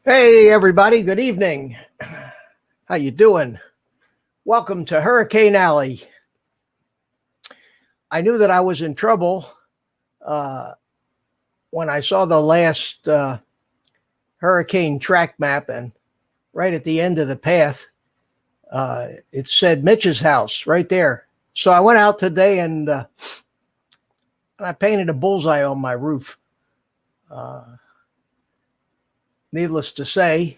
Hey, everybody. Good evening. How you doing? Welcome to Hurricane Alley. I knew that I was in trouble when I saw the last hurricane track map, and right at the end of the path, it said Mitch's house right there. So I went out today and I painted a bullseye on my roof. Needless to say,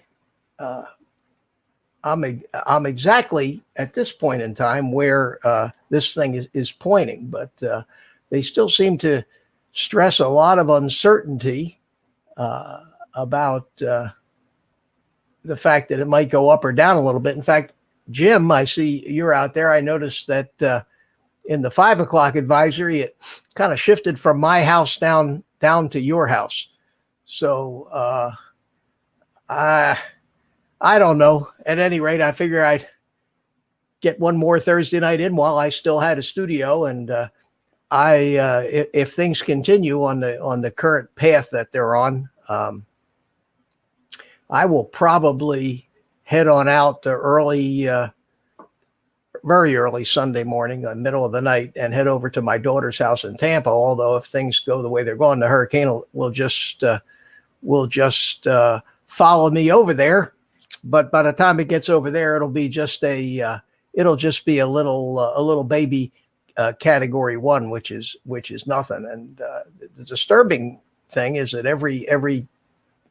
I'm exactly at this point in time where this thing is pointing, but they still seem to stress a lot of uncertainty about the fact that it might go up or down a little bit. In fact, Jim, I see you're out there. I noticed that in the 5 o'clock advisory, it kind of shifted from my house down to your house. So I don't know. At any rate, I figure I'd get one more Thursday night in while I still had a studio. And if things continue on the current path that they're on, I will probably head on out to very early Sunday morning, middle of the night, and head over to my daughter's house in Tampa. Although if things go the way they're going, the hurricane will just follow me over there. But by the time it gets over there, it'll just be a little baby category 1, which is nothing. And the disturbing thing is that every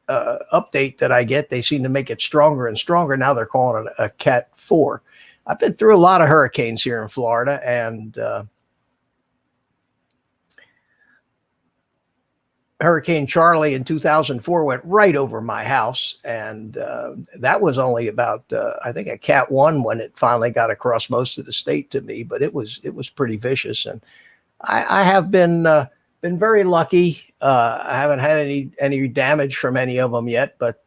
update that I get, they seem to make it stronger and stronger. Now they're calling it a Cat 4. I've been through a lot of hurricanes here in Florida, and Hurricane Charlie in 2004 went right over my house, and that was only about I think a Cat 1 when it finally got across most of the state to me. But it was pretty vicious, and I have been very lucky. I haven't had any damage from any of them yet, but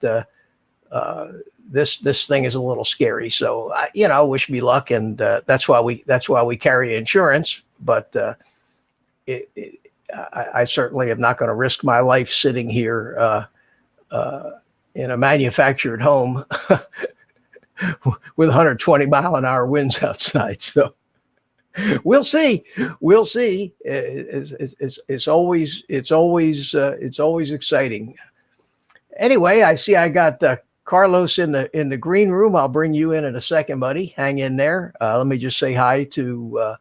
this thing is a little scary. So wish me luck, and that's why we carry insurance. But I certainly am not going to risk my life sitting here in a manufactured home with 120 mile an hour winds outside. So we'll see. It's always exciting. Anyway, I see I got Carlos in the green room. I'll bring you in a second, buddy. Hang in there. Let me just say hi to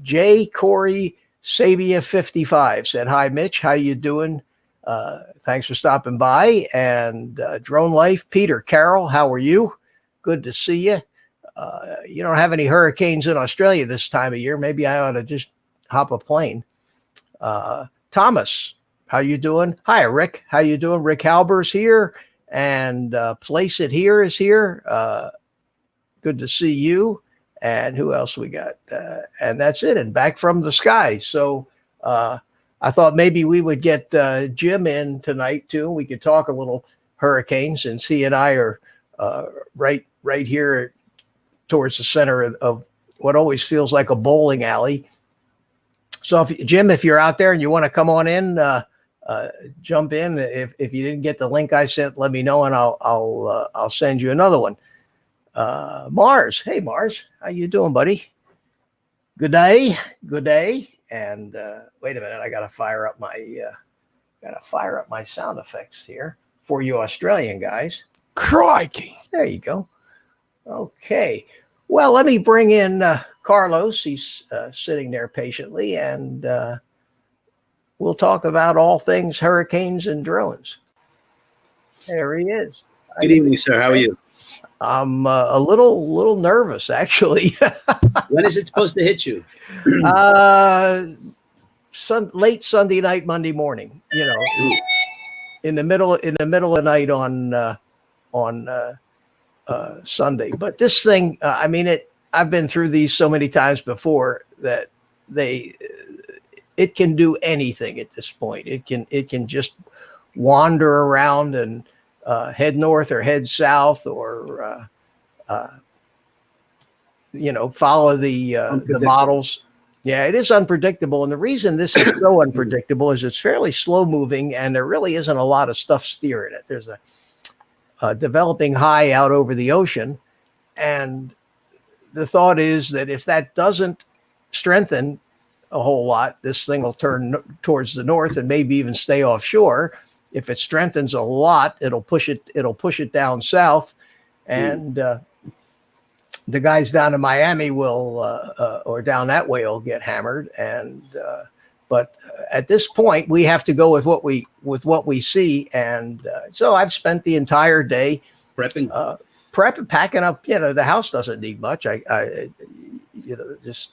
Jay Corey Sabia 55. Said hi, Mitch. How you doing? Thanks for stopping by. And Drone Life, Peter Carroll, how are you? Good to see you. You don't have any hurricanes in Australia this time of year. Maybe I ought to just hop a plane. Thomas, how you doing? Hi, Rick. How you doing? Rick Halber's here, and Place It Here is here. Good to see you. And who else we got? And that's it. And Back from the Sky. So I thought maybe we would get Jim in tonight too. We could talk a little hurricanes, since he and I are right here towards the center of what always feels like a bowling alley. So Jim, if you're out there and you want to come on in, jump in. If you didn't get the link I sent, let me know, and I'll send you another one. Mars, hey Mars, how you doing, buddy? Good day. And wait a minute, I gotta fire up my sound effects here for you Australian guys. Crikey! There you go. Okay. Well, let me bring in Carlos. He's sitting there patiently, and we'll talk about all things hurricanes and drones. There he is. Good evening, sir. How are you? I'm a little nervous, actually. When is it supposed to hit you? Late Sunday night, Monday morning. In the middle of the night on Sunday. But this thing, I've been through these so many times before that it can do anything at this point. It can just wander around and head north or head south, or follow the models. Yeah, it is unpredictable. And the reason this is so unpredictable is it's fairly slow moving, and there really isn't a lot of stuff steering it. There's a developing high out over the ocean, and the thought is that if that doesn't strengthen a whole lot, this thing will turn towards the north and maybe even stay offshore. If it strengthens a lot, it'll push it down south, and the guys down in Miami will or down that way will get hammered. And but at this point, we have to go with what we see. And so I've spent the entire day prepping, packing up. The house doesn't need much. I just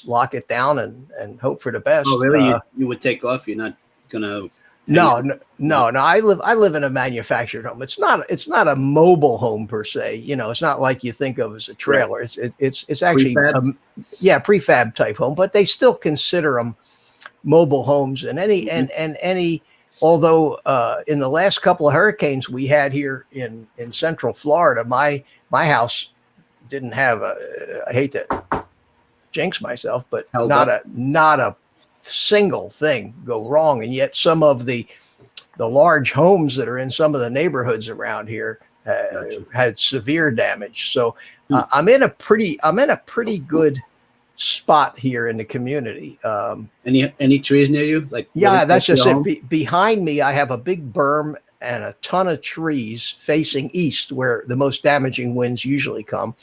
lock it down and hope for the best. Oh, really? You would take off? You're not gonna? No. I live in a manufactured home. It's not a mobile home per se. It's not like you think of as a trailer. Right. It's actually prefab type home, but they still consider them mobile homes. And any although in the last couple of hurricanes we had here in Central Florida, my house didn't have I hate to jinx myself, but Held not up. a single thing go wrong. And yet some of the large homes that are in some of the neighborhoods around here Gotcha. had severe damage. So I'm in a pretty good spot here in the community. Any trees near you? Like Yeah, that's just home? it. Behind me, I have a big berm and a ton of trees facing east, where the most damaging winds usually come.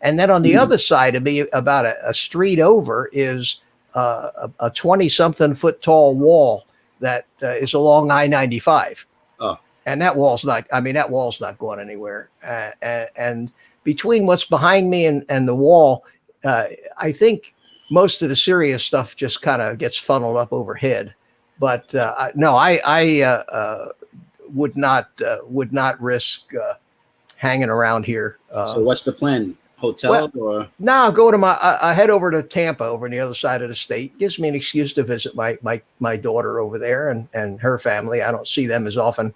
And then on the other side of me, about a street over, is a 20-something foot tall wall that is along I-95. Oh. And that wall's not going anywhere. And between what's behind me and the wall, I think most of the serious stuff just kind of gets funneled up overhead. But no, I would not risk hanging around here. So what's the plan? Hotel or? No, I head over to Tampa, over on the other side of the state. Gives me an excuse to visit my daughter over there and her family. I don't see them as often.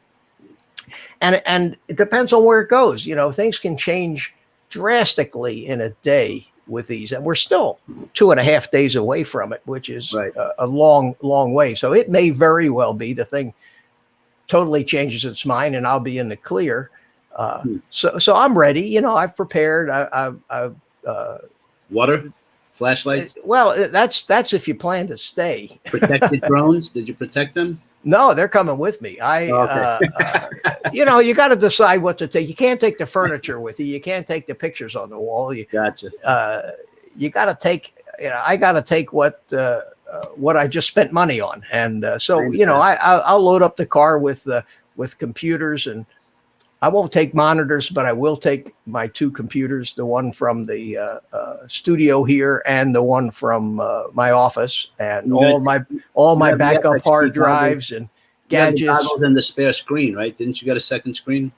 And it depends on where it goes. You know, things can change drastically in a day with these, and we're still 2.5 days away from it, which is Right. a long way. So it may very well be the thing totally changes its mind, and I'll be in the clear. So I'm ready. You know, I've prepared. I've Water, flashlights, well, that's if you plan to stay. protected drones. Did you protect them? No, they're coming with me. You know, you got to decide what to take. You can't take the furniture with you. You can't take the pictures on the wall. Gotcha. You got to take. You know, I got to take what I just spent money on, and so you know, I'll load up the car with computers, and I won't take monitors, but I will take my 2 computers, the one from the studio here and the one from my office, and all my backup hard drives and gadgets. You have the goggles and the spare screen, right? Didn't you get a second screen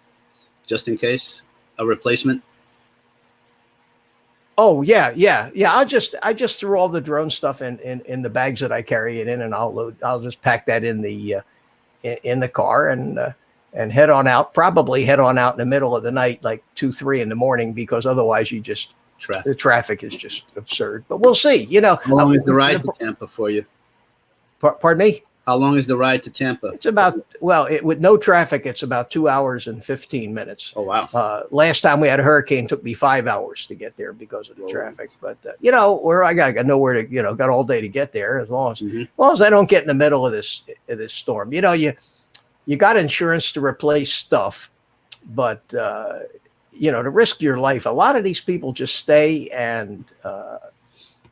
just in case, a replacement? Oh yeah. I just threw all the drone stuff in the bags that I carry it in, and I'll just pack that in the car and head on out. Probably head on out in the middle of the night, like 2-3 in the morning, because otherwise the traffic is just absurd. But we'll see. You know, how long is the ride to Tampa for you? Pardon me? How long is the ride to Tampa? It's about, with no traffic, it's about 2 hours and 15 minutes. Oh, wow. Last time we had a hurricane, it took me 5 hours to get there because of the traffic. But, you know, where I got nowhere to, you know, got all day to get there, as long as I don't get in the middle of this storm. You know, you got insurance to replace stuff, but, you know, to risk your life, a lot of these people just stay, and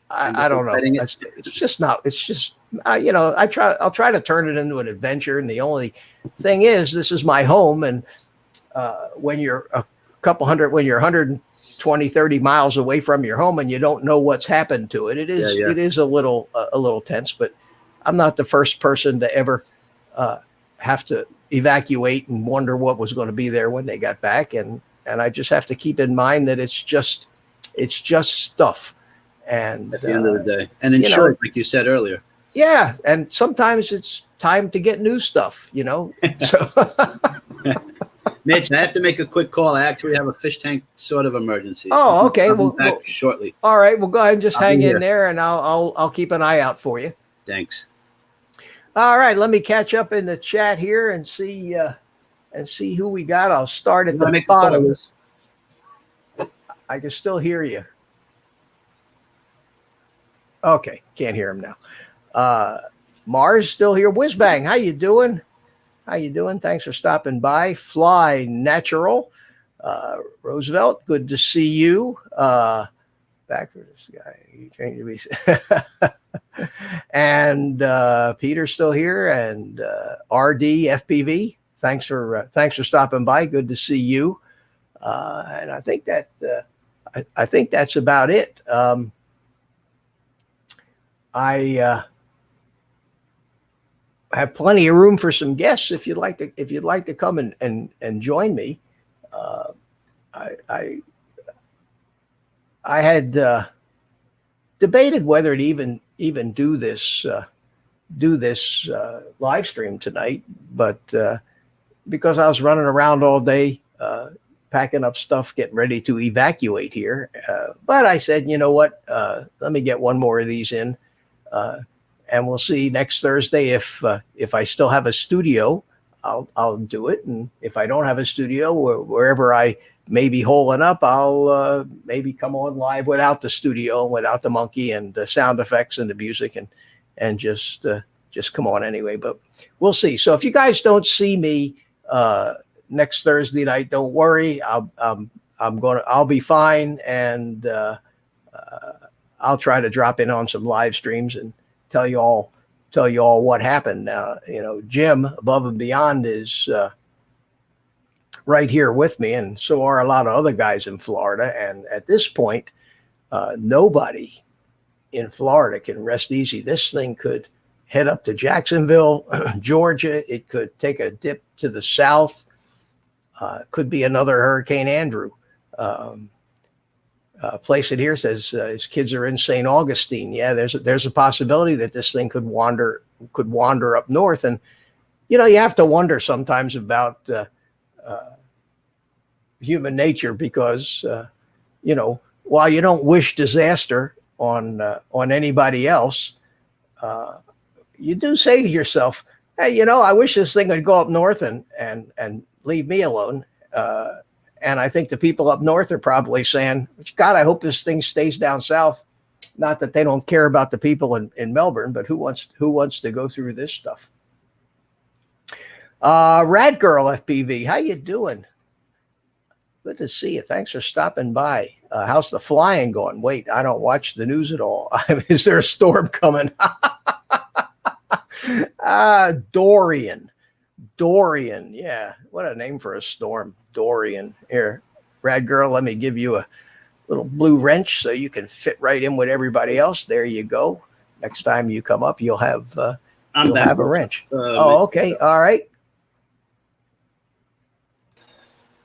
I don't know. It's just, you know, I'll try to turn it into an adventure. And the only thing is, this is my home. And when you're 120, 30 miles away from your home and you don't know what's happened to it, it is a little tense. But I'm not the first person to ever have to evacuate and wonder what was going to be there when they got back. And I just have to keep in mind that it's just stuff. And at the end of the day, and insured, like you said earlier. Yeah, and sometimes it's time to get new stuff, you know. So, Mitch, I have to make a quick call. I actually have a fish tank sort of emergency. Oh, okay. I'll be back shortly. All right. Well, go ahead and just hang in there, and I'll keep an eye out for you. Thanks. All right. Let me catch up in the chat here and see who we got. I'll start at the bottom. I can still hear you. Okay, can't hear him now. Mars still here. Whizbang, how you doing? Thanks for stopping by. Fly Natural, Roosevelt, good to see you. Back for this guy. He changed to be. And Peter's still here, and RD FPV. Thanks for stopping by. Good to see you. And I think that's about it. I have plenty of room for some guests if you'd like to come and join me. I had debated whether to even do this do this live stream tonight, but because I was running around all day, packing up stuff, getting ready to evacuate here. But I said, you know what? Let me get one more of these in, and we'll see next Thursday if I still have a studio. I'll do it, and if I don't have a studio, wherever I may be holing up, I'll maybe come on live without the studio, without the monkey and the sound effects and the music, and just come on anyway. But we'll see. So if you guys don't see me next Thursday night, don't worry. I'll be fine, and I'll try to drop in on some live streams and tell you all what happened. Jim Above and Beyond is right here with me, and so are a lot of other guys in Florida. And at this point, nobody in Florida can rest easy. This thing could head up to Jacksonville, Georgia. It could take a dip to the south. Could be another Hurricane Andrew. Place it here says his kids are in St. Augustine. Yeah, there's a possibility that this thing could wander up north, and you have to wonder sometimes about human nature, because while you don't wish disaster on anybody else, you do say to yourself, hey, I wish this thing would go up north and leave me alone. And I think the people up north are probably saying, God, I hope this thing stays down south. Not that they don't care about the people in Melbourne, but who wants to go through this stuff? Rad Girl FPV, how you doing? Good to see you. Thanks for stopping by. How's the flying going? Wait, I don't watch the news at all. Is there a storm coming? Dorian. Yeah, what a name for a storm. Dorian. Here, Rad Girl, let me give you a little blue wrench so you can fit right in with everybody else. There you go. Next time you come up, you'll have a wrench. Okay. All right.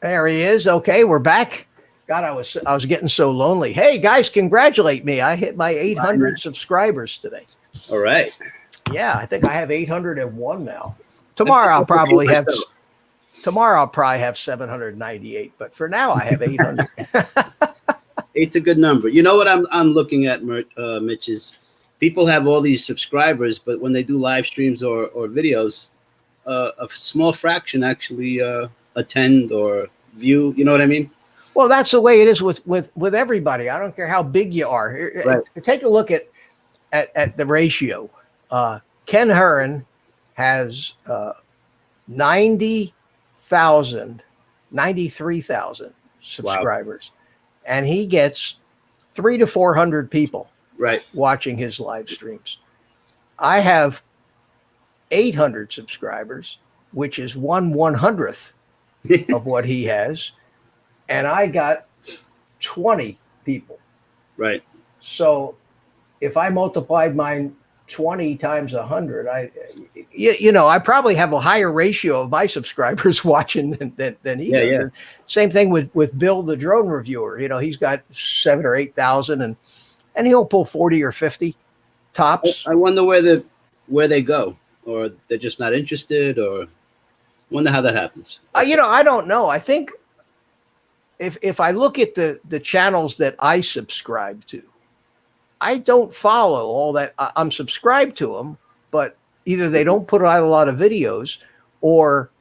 There he is. Okay, we're back. God, I was getting so lonely. Hey guys, congratulate me. I hit my 800 subscribers today. All right. Yeah, I think I have 801 now. Tomorrow I'll probably have 798, but for now I have 800. Eight's a good number. You know what I'm looking at, Mitch, is people have all these subscribers, but when they do live streams or videos, a small fraction actually attend or view. You know what I mean? Well, that's the way it is with everybody. I don't care how big you are. Right. Take a look at the ratio. Ken Hearn has 93,000 subscribers. Wow. And he gets 300 to 400 people watching his live streams. I have 800 subscribers, which is 1/100th of what he has. And I got 20 people. Right. So if I multiplied mine 20 times 100, I probably have a higher ratio of my subscribers watching than he does. Yeah. Same thing with Bill, the drone reviewer. He's got 7,000 or 8,000, and he'll pull 40 or 50 tops. I wonder where they go, or they're just not interested, or wonder how that happens. I don't know. I think if I look at the channels that I subscribe to, I don't follow all that. I'm subscribed to them, but either they don't put out a lot of videos, or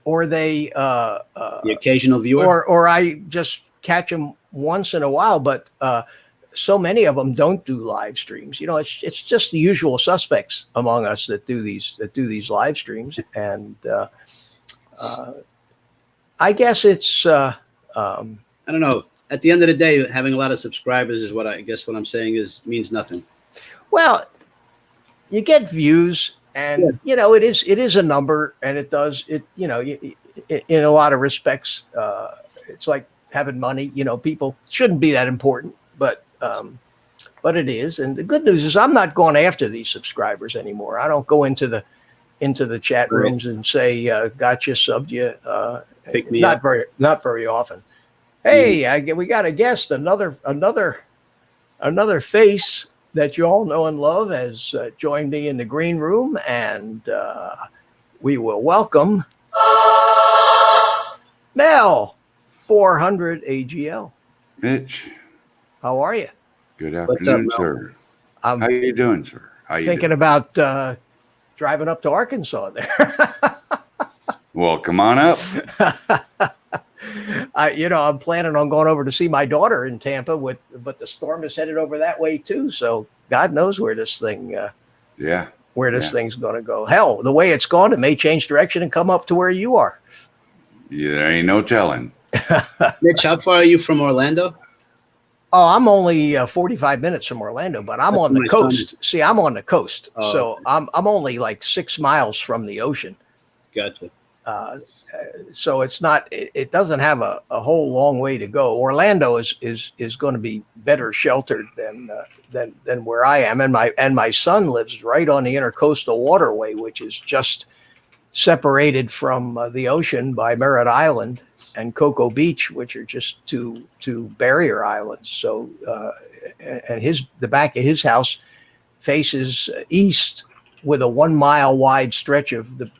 they the occasional viewer, or I just catch them once in a while. But so many of them don't do live streams. It's just the usual suspects among us that do these live streams, and I guess it's I don't know. At the end of the day, having a lot of subscribers is what I'm saying means nothing. Well, you get views, and it is a number, and it does it. In a lot of respects, it's like having money. People shouldn't be that important, but it is. And the good news is, I'm not going after these subscribers anymore. I don't go into the chat rooms and say, "Gotcha, subbed you." Pick me not up. very often. Hey, we got a guest, another face that you all know and love has joined me in the green room, and we will welcome Mel 400 AGL. Mitch, How are you? good What's up, afternoon, Mel? sir. I'm How you doing, sir? How you thinking doing? about driving up to Arkansas there. Well, come on up. I'm planning on going over to see my daughter in Tampa, but the storm is headed over that way too. So God knows where this thing, Yeah. thing's going to go. Hell, the way it's gone, it may change direction and come up to where you are. Yeah, there ain't no telling. Mitch, how far are you from Orlando? Oh, I'm only 45 minutes from Orlando, but I'm That's on the my son. coast. See, I'm on the coast, Oh, so okay. I'm only like 6 miles from the ocean. Gotcha. So it's not. It doesn't have a whole long way to go. Orlando is going to be better sheltered than where I am, and my son lives right on the intercoastal waterway, which is just separated from the ocean by Merritt Island and Cocoa Beach, which are just two barrier islands. So and the back of his house faces east with a 1 mile wide stretch of the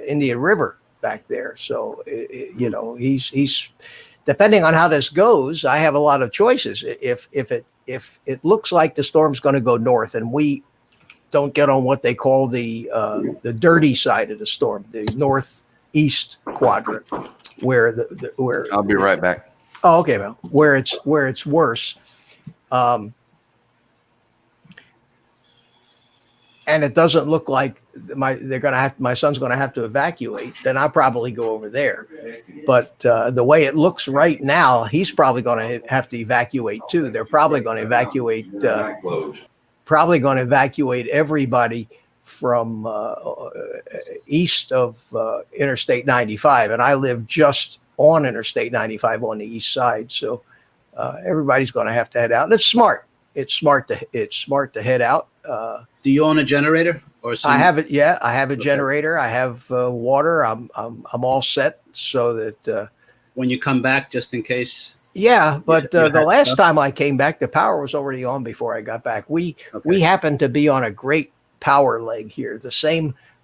Indian River back there. So he's depending on how this goes. I have a lot of choices. If it looks like the storm's going to go north, and we don't get on what they call the dirty side of the storm, the northeast quadrant, where where I'll be right back. Oh, okay, well, where it's worse. And it doesn't look like my son's going to have to evacuate, then I'll probably go over there. But the way it looks right now, he's probably going to have to evacuate too. They're probably going to evacuate everybody from east of Interstate 95, and I live just on Interstate 95 on the east side. So everybody's going to have to head out. And it's smart. It's smart to head out. Do you own a generator or something? I have it. Yeah, I have a Okay. generator. I have water. I'm all set so that When you come back, just in case. yeah. But You the had last stuff? time I came back, the power was already on before I got back. We Okay. happen to be on a great power leg here.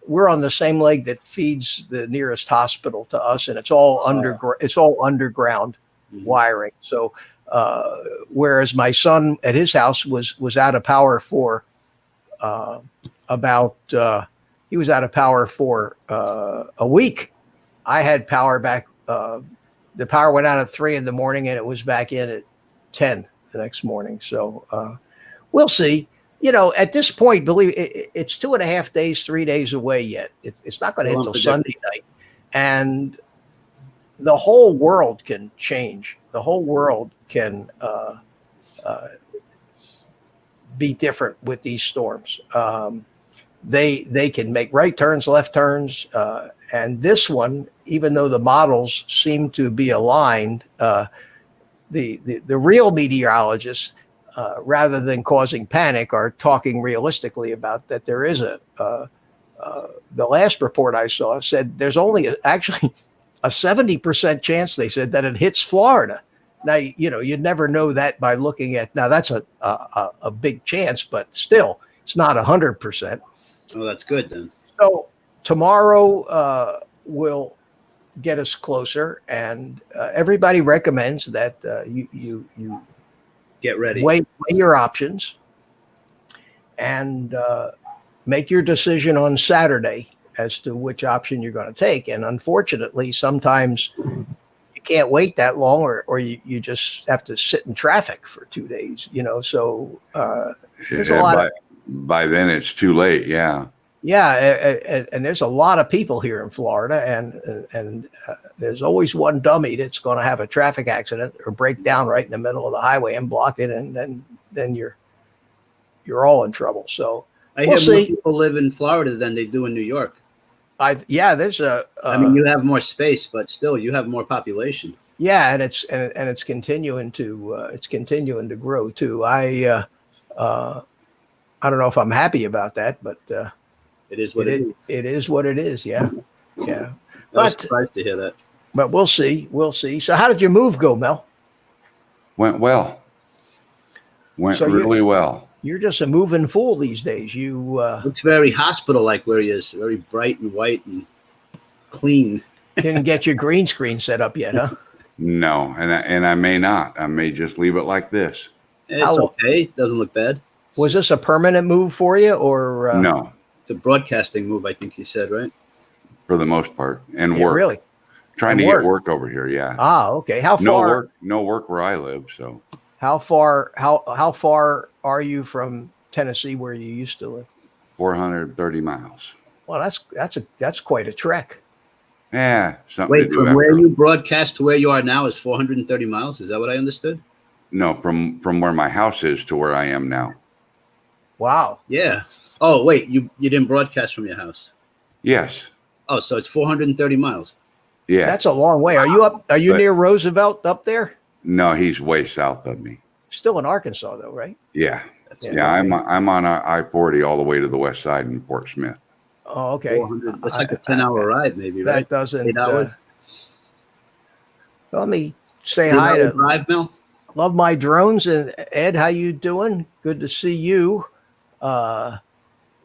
We're on the same leg that feeds the nearest hospital to us, and it's all underground Mhm. wiring. So whereas my son at his house was out of power for he was out of power for a week. I had power back. The power went out at 3 a.m, and it was back in at 10 the next morning. So we'll see. At this point, believe it's 2.5 days, 3 days away yet. It's not going to hit till Sunday night, and the whole world can change. The whole world can be different with these storms. They can make right turns, left turns, and this one, even though the models seem to be aligned, the real meteorologists, rather than causing panic, are talking realistically about that. There is the last report I saw said there's only actually a 70% chance, they said, that it hits Florida. Now, you'd never know that by looking at, now that's a big chance, but still, it's not 100%. Oh, that's good then. So tomorrow will get us closer, and everybody recommends that you Get ready. weigh your options and make your decision on Saturday as to which option you're going to take. And unfortunately, sometimes you can't wait that long, or you just have to sit in traffic for 2 days, so there's a lot by then it's too late. Yeah. and there's a lot of people here in Florida, and there's always one dummy that's going to have a traffic accident or break down right in the middle of the highway and block it, and then you're all in trouble. So I we'll hear more see. people live in Florida than they do in New York. There's a I mean, you have more space, but still, you have more population. yeah, and it's continuing to grow too. I don't know if I'm happy about that, but It is what it is. It is what it is. Yeah. I was But surprised to hear that. we'll see. We'll see. So how did your move go, Mel? Went well. Went So really well. You're just a moving fool these days. You Looks very hospital-like where he is. Very bright and white and clean. didn't get your green screen set up yet, huh? No, and I may not. I may just leave it like this. It's okay. Doesn't look bad. Was this a permanent move for you, or No, It's a broadcasting move, I think he said, right? for the most part, and Yeah, work. really? Trying And to work. get work over here. Yeah. Ah, okay. How No far? work. No work where I live. So How far? How far are you from Tennessee, where you used to live? 430 miles. Well, that's quite a trek. Yeah. Something to Wait, do from where after- you broadcast to where you are now is 430 miles. Is that what I understood? No, from where my house is to where I am now. Wow. Yeah. Oh, wait, you didn't broadcast from your house. Yes. Oh, so it's 430 miles. Yeah. That's a long way. Are you up? Are you But- near Roosevelt up there? No, he's way south of me. Still in Arkansas, though, right? Yeah. That's Yeah. Yeah. I'm on I-40 all the way to the west side in Fort Smith. Oh, okay. 400. That's like a 10-hour ride, maybe, That right? doesn't. 8 hours. Let me say 8 hi hour to drive, Mel. Love My Drones and Ed. How you doing? Good to see you.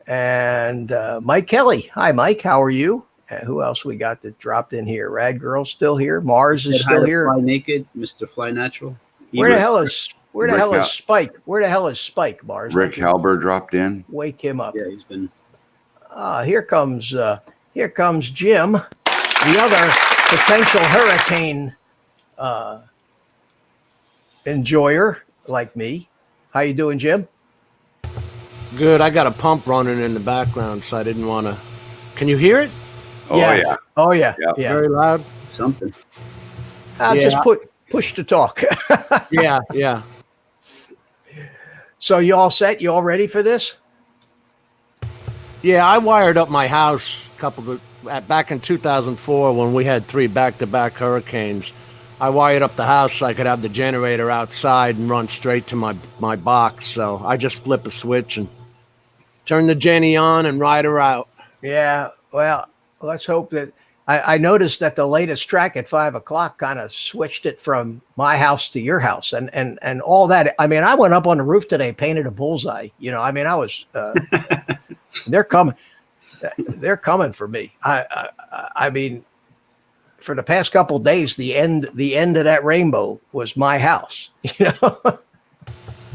And Mike Kelly. Hi, Mike. How are you? Who else we got that dropped in here? Rad Girl's still here. Mars is Said hi still to here. Fly Naked, Mr. Fly Natural. Where the Ebert. hell is Spike? Where the hell is Spike, Mars? Rick Halber dropped in. Wake him up. Yeah, he's been. Here comes Jim, the other potential hurricane enjoyer like me. How you doing, Jim? Good. I got a pump running in the background, so I didn't want to. Can you hear it? Oh Yeah. yeah. Oh yeah, Yeah. yeah. Very loud. Something. I'll Yeah. just push to talk. Yeah, yeah. So you all set? You all ready for this? Yeah, I wired up my house back in 2004 when we had 3 back-to-back hurricanes. I wired up the house so I could have the generator outside and run straight to my box. So I just flip a switch and turn the Jenny on and ride her out. Yeah. Well, let's hope that. I noticed that the latest track at 5 o'clock kind of switched it from my house to your house and all that. I mean, I went up on the roof today, painted a bullseye. You know, I mean, I was. They're coming. They're coming for me. I mean, for the past couple of days, the end of that rainbow was my house. You know.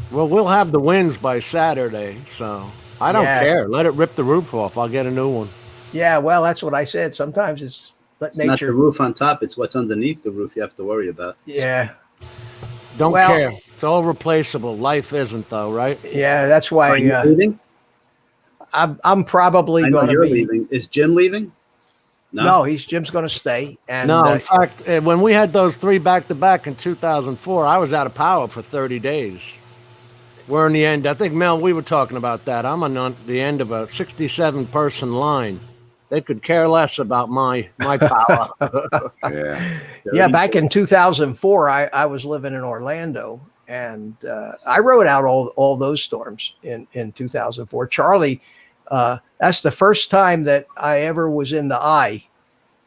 Well, we'll have the winds by Saturday, so I don't Yeah. care. Let it rip the roof off. I'll get a new one. Yeah. Well, that's what I said. Sometimes it's let It's not the nature. roof on top. It's what's underneath the roof you have to worry about. Yeah. Don't Well- care. It's all replaceable. Life isn't, though, right? Yeah. That's why Are you leaving? I'm probably I know going to you're be. leaving. Is Jim leaving? No, Jim's going to stay. And No, in fact, when we had those 3 back-to-back in 2004, I was out of power for 30 days. We're in the end. I think, Mel, we were talking about that. I'm on the end of a 67-person line. They could care less about my power. Yeah. yeah, back in 2004, I was living in Orlando, and I rode out all those storms in 2004. Charlie, that's the first time that I ever was in the eye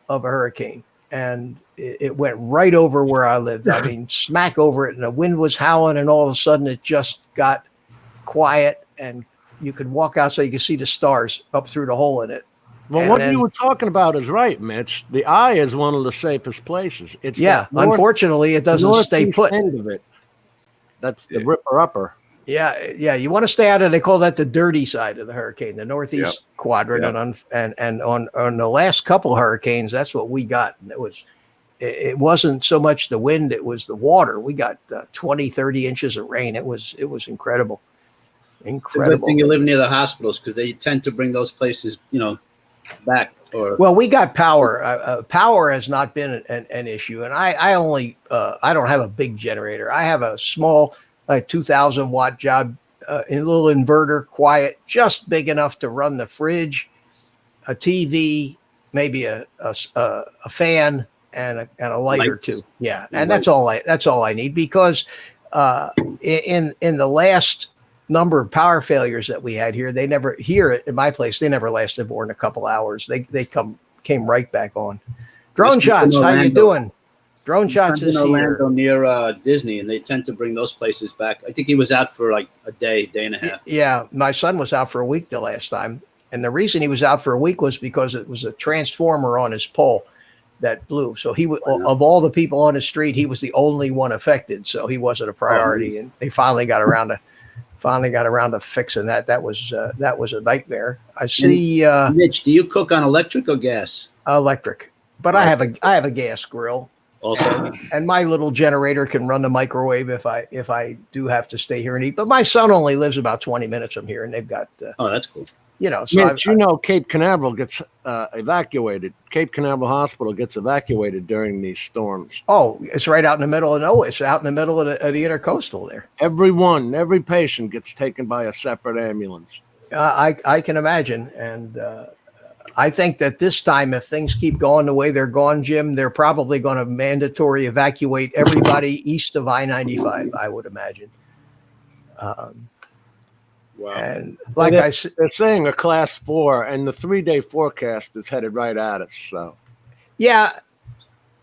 of a hurricane, and it went right over where I lived. I mean, smack over it, and the wind was howling, and all of a sudden it just got quiet, and you could walk outside, you could see the stars up through the hole in it. Well, And what then- you were talking about is right, Mitch. The eye is one of the safest places. It's Yeah, the unfortunately, it doesn't stay northeast put. end of it. That's the Yeah. ripper upper. Yeah. You want to stay out of. They call that the dirty side of the hurricane, the northeast quadrant, Yep. and on the last couple hurricanes, that's what we got. And it wasn't so much the wind; it was the water. We got 20, 30 inches of rain. It was incredible, It's a good incredible. thing you live near the hospitals because they tend to bring those places, back. Or Well, we got power. Power has not been an issue, and I only I don't have a big generator. I have a small 2,000 watt job, a little inverter, quiet, just big enough to run the fridge, a TV, maybe a fan, and a light or Lights. two. Yeah, And and that's all I need because in the last number of power failures that we had here, they never in my place. They never lasted more than a couple hours. They came right back on. Drone Just keep shots. in How you Orlando. doing? Drone shots in this year. Orlando near Disney, and they tend to bring those places back. I think he was out for like a day and a half. Yeah, my son was out for a week the last time. And the reason he was out for a week was because it was a transformer on his pole that blew. So of all the people on the street, he was the only one affected. So he wasn't a priority. And they finally got around to fixing that. That was a nightmare. I see. Mitch, do you cook on electric or gas? Electric, but I have a gas grill. Also, and my little generator can run the microwave if I do have to stay here and eat. But my son only lives about 20 minutes from here, and they've got. Oh, that's cool. So Cape Canaveral gets evacuated. Cape Canaveral Hospital gets evacuated during these storms. Oh, it's right out in the middle of nowhere. It's out in the middle of the intercoastal there. Every patient gets taken by a separate ambulance. I can imagine, and I think that this time, if things keep going the way they're going, Jim, they're probably going to mandatory evacuate everybody east of I-95. I would imagine. Wow. And like I said, they're saying a class 4, and the 3-day forecast is headed right at us. So, yeah,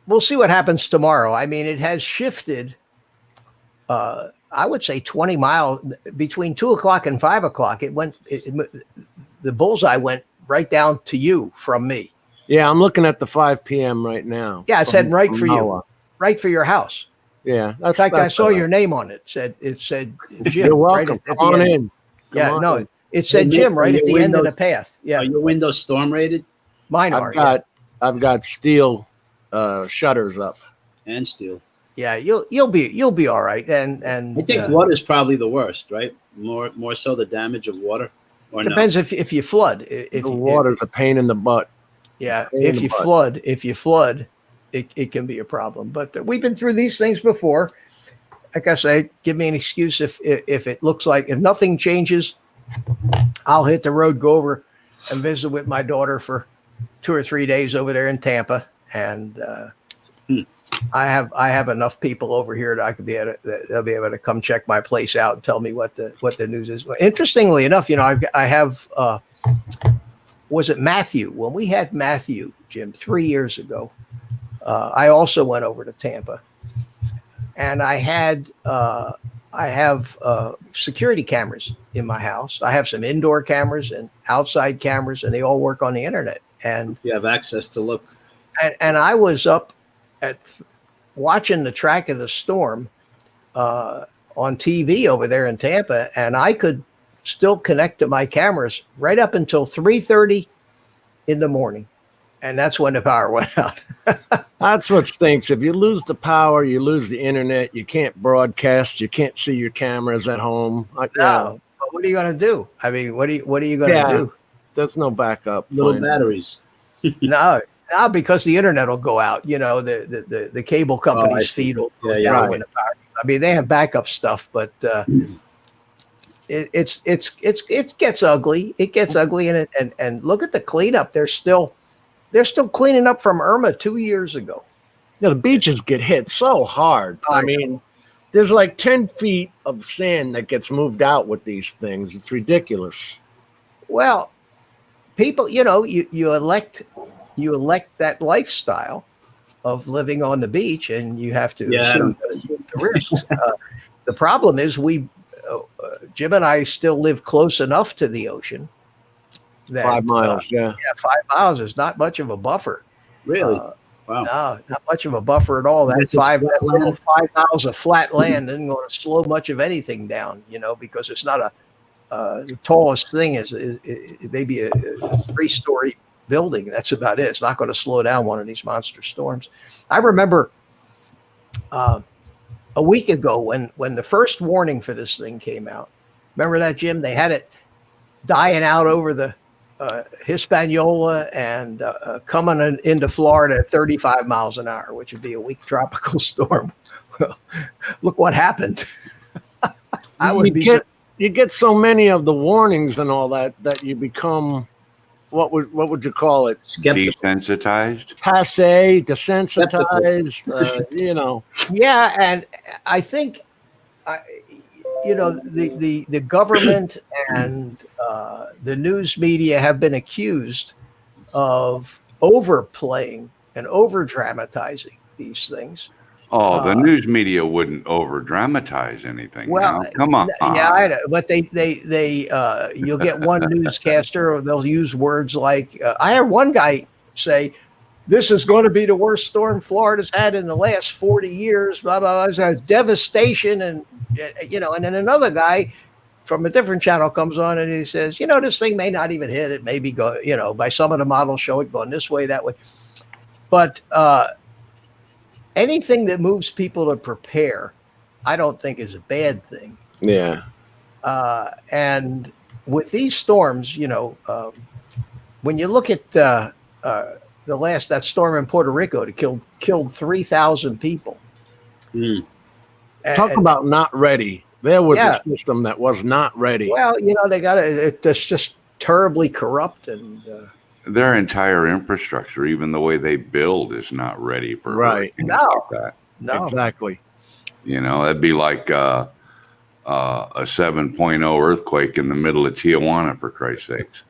we'll see what happens tomorrow. I mean, it has shifted. I would say 20 miles between 2 o'clock and 5 o'clock. The bullseye went right down to you from me. Yeah, I'm looking at the 5 p.m. right now. Yeah, it's heading right for you, right for your house. Yeah, in fact, I saw your name on it. It said Jim. You're welcome. Right Come on in. It said Jim right at the end of the path. Yeah. Are your windows storm rated? Mine are. I've got steel shutters up. And steel. Yeah, you'll be all right. And I think water is probably the worst, right? More so the damage of water. Or depends if you flood. If water's a pain in the butt. Yeah, if you flood, it can be a problem. But we've been through these things before. Like I say, give me an excuse if it looks like if nothing changes, I'll hit the road, go over and visit with my daughter for 2 or 3 days over there in Tampa, and I have enough people over here that they'll be able to come check my place out and tell me what the news is. Interestingly enough, I have was it Matthew? When we had Matthew, Jim, 3 years ago, I also went over to Tampa, and I have security cameras in my house. I have some indoor cameras and outside cameras, and they all work on the internet. And you have access to look. And I was up at watching the track of the storm on TV over there in Tampa, and I could still connect to my cameras right up until 3:30 in the morning. And that's when the power went out. That's what stinks. If you lose the power, you lose the internet. You can't broadcast. You can't see your cameras at home. No, but what are you going to do? I mean, what are you going to do? There's no backup. Little batteries. No, because the internet will go out. The cable company's feed will go down when the power. I mean, they have backup stuff, but it gets ugly. It gets ugly, and look at the cleanup. They're still cleaning up from Irma 2 years ago. The beaches get hit so hard. I mean, there's like 10 feet of sand that gets moved out with these things. It's ridiculous. Well, people, you elect that lifestyle of living on the beach, and you have to assume the risks. The problem is Jim and I still live close enough to the ocean. 5 miles, 5 miles is not much of a buffer. Really? Wow. No, not much of a buffer at all. That 5 miles of flat land isn't going to slow much of anything down, because it's not the tallest thing is maybe a 3-story building. That's about it. It's not going to slow down one of these monster storms. I remember a week ago when the first warning for this thing came out. Remember that, Jim? They had it dying out over the Hispaniola and coming into Florida at 35 miles an hour, which would be a weak tropical storm. Well, look what happened. You get so many of the warnings and all that you become, what would you call it? Desensitized, passe, desensitized. Yeah, and I think the government and the news media have been accused of overplaying and over dramatizing these things. Oh, the news media wouldn't over dramatize anything. Well, Now. Come on. yeah, I know, but you'll get one newscaster, they'll use words like, I heard one guy say, this is going to be the worst storm Florida's had in the last 40 years, blah, blah, blah. It's devastation. And, and then another guy from a different channel comes on and he says, this thing may not even hit. It may be go, by some of the models show it going this way, that way. But anything that moves people to prepare, I don't think is a bad thing. Yeah. And with these storms, when you look at that storm in Puerto Rico that killed 3,000 people. Mm. Talk about not ready. There was a system that was not ready. Well, they got it's just terribly corrupt, and their entire infrastructure, even the way they build, is not ready for hurricanes like that. No, exactly. That'd be like a 7.0 earthquake in the middle of Tijuana, for Christ's sakes.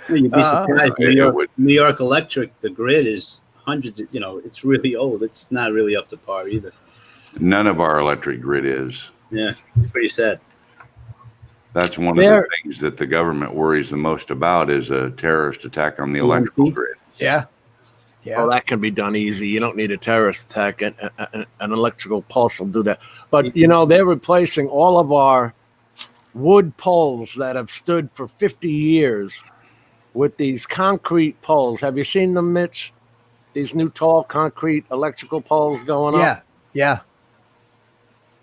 You'd be surprised. New York Electric, the grid is hundreds. It's really old. It's not really up to par either. None of our electric grid is. Yeah, it's pretty sad. That's one of the things that the government worries the most about is a terrorist attack on the electrical grid. Yeah. Yeah. Well, that can be done easy. You don't need a terrorist attack. An electrical pulse will do that. But, they're replacing all of our wood poles that have stood for 50 years with these concrete poles. Have you seen them, Mitch? These new tall concrete electrical poles going up? Yeah.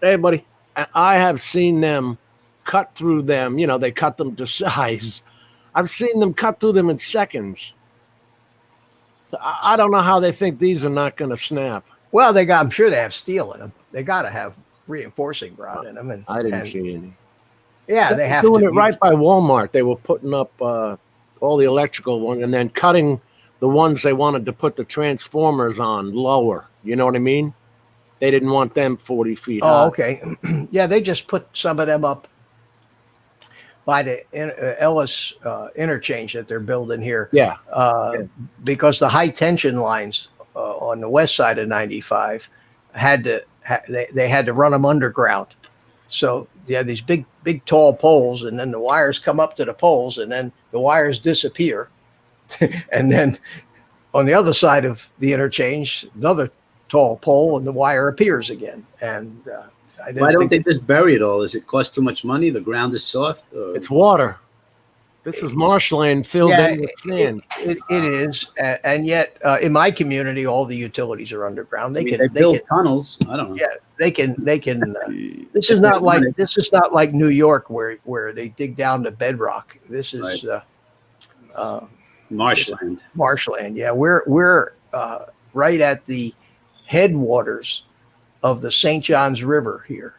Hey, buddy. I have seen them cut through them. They cut them to size. I've seen them cut through them in seconds. So I don't know how they think these are not going to snap. Well, I'm sure they have steel in them. They got to have reinforcing rod in them. And I didn't see any. Yeah, they have doing it right by Walmart. They were putting up all the electrical one and then cutting the ones they wanted to put the transformers on lower. You know what I mean? They didn't want them 40 feet high. Oh, okay. Yeah, they just put some of them up by the Ellis interchange that they're building here. Yeah. Because the high tension lines on the west side of 95 they had to run them underground. So you have these big tall poles, and then the wires come up to the poles, and then the wires disappear. And then on the other side of the interchange, another tall pole, and the wire appears again. And why don't they just bury it all? Does it cost too much money? The ground is soft? It's water. This is marshland filled in with sand. It is, and yet in my community, all the utilities are underground. They build tunnels. I don't know. Yeah, they can. This is not like New York where they dig down to bedrock. This is marshland. Marshland. Yeah, we're right at the headwaters of the St. Johns River here.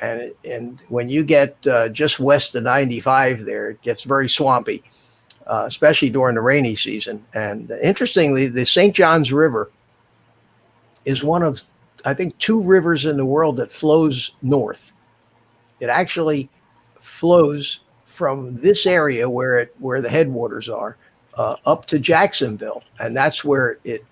And when you get just west of 95 there, it gets very swampy, especially during the rainy season. And interestingly, the St. Johns River is one of, I think, 2 rivers in the world that flows north. It actually flows from this area where the headwaters are up to Jacksonville, and that's where it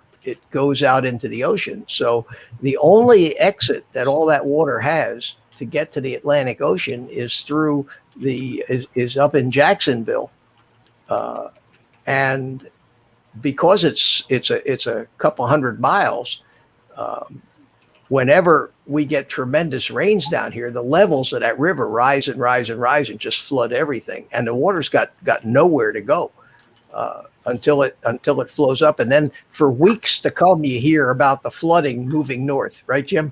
goes out into the ocean. So the only exit that all that water has to get to the Atlantic Ocean is through is up in Jacksonville, and because it's a couple hundred miles. Whenever we get tremendous rains down here, the levels of that river rise and rise and rise and just flood everything, and the water's got nowhere to go until it flows up, and then for weeks to come, you hear about the flooding moving north, right, Jim?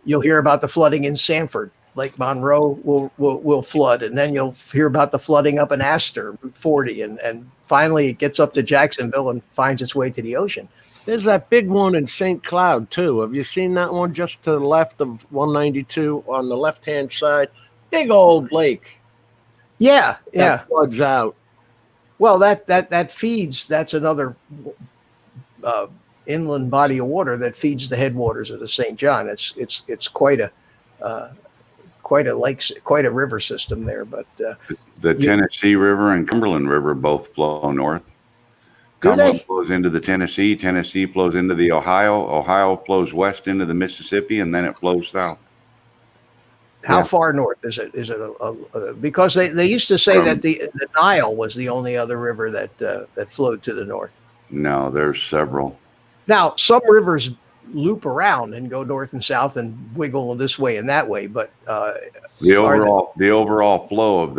You'll hear about the flooding in Sanford. Lake Monroe will flood, and then you'll hear about the flooding up in Astor, Route 40, and finally it gets up to Jacksonville and finds its way to the ocean. There's that big one in St. Cloud, too. Have you seen that one just to the left of 192 on the left-hand side? Big old lake. Yeah. That floods out. Well, that feeds, that's another inland body of water that feeds the headwaters of the St. John. It's quite a river system there. But the Tennessee River and Cumberland River both flow north. Do Cumberland they? flows into the Tennessee. Tennessee flows into the Ohio. Ohio flows west into the Mississippi, and then it flows south. How Yeah. far north is it? Is it because they used to say that From- the Nile was the only other river that flowed to the north. No, there's several. Now, some rivers loop around and go north and south and wiggle this way and that way, but The overall flow of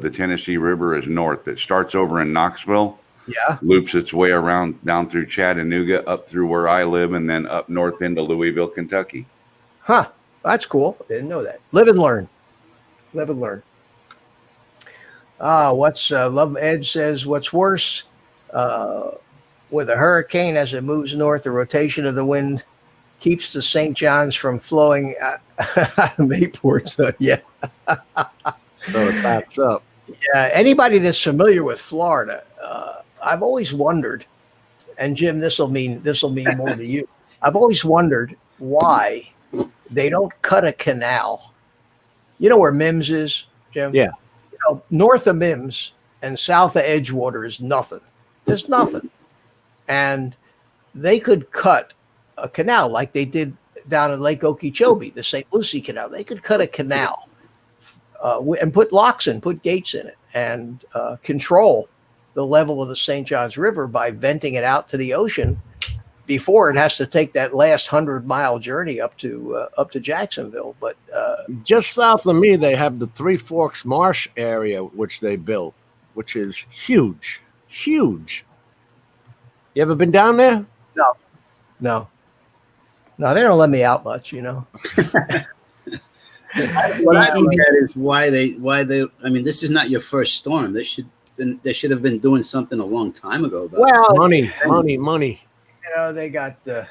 the Tennessee River is north. It starts over in Knoxville, yeah, loops its way around down through Chattanooga, up through where I live, and then up north into Louisville, Kentucky. huh? That's cool. Didn't know that. Live and learn. Live and learn. What's Love Ed says? What's worse? With a hurricane as it moves north, the rotation of the wind keeps the St. John's from flowing Mayport. So yeah. So it backs up. Yeah, anybody that's familiar with Florida, I've always wondered, and Jim, this will mean more to you. I've always wondered why they don't cut a canal. You know where Mims is, Jim? Yeah. You know, north of Mims and south of Edgewater is nothing. There's nothing. And they could cut a canal like they did down in Lake Okeechobee, the St. Lucie Canal. They could cut a canal and put locks in, put gates in it, and control the level of the St. Johns River by venting it out to the ocean before it has to take that last 100-mile journey up to Jacksonville. But Just south of me, they have the Three Forks Marsh area, which they built, which is huge, huge. You ever been down there? no, they don't let me out much, you know. What I look at is why they. I mean, this is not your first storm. They should have been doing something a long time ago. About Well, Money. you know, they got their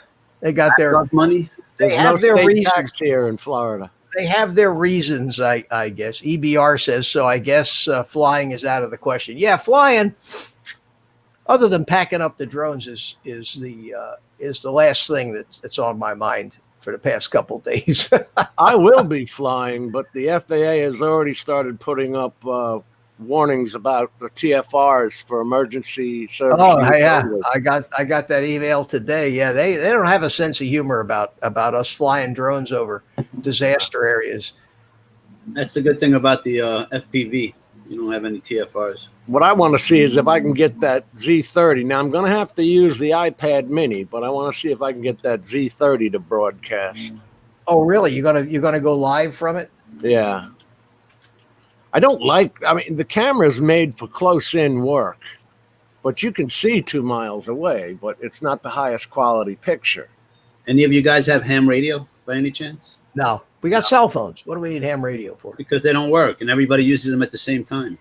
money. they There's have no their state reasons. tax here in Florida. They have their reasons, I guess. EBR says so. I guess flying is out of the question. Yeah, flying, other than packing up the drones, is the last thing that's on my mind for the past couple of days. I will be flying, but the FAA has already started putting up warnings about the TFRs for emergency services. Oh yeah, only. I got that email today. Yeah, they don't have a sense of humor about us flying drones over disaster areas. That's the good thing about the FPV. You don't have any TFRs. What I want to see is if I can get that Z30. Now I'm going to have to use the iPad Mini, but I want to see if I can get that Z30 to broadcast. Oh really? You're gonna go live from it? Yeah. I mean, the camera's made for close-in work, but you can see 2 miles away, but it's not the highest quality picture. Any of you guys have ham radio by any chance? No, we got cell phones. What do we need ham radio for? Because they don't work, and everybody uses them at the same time.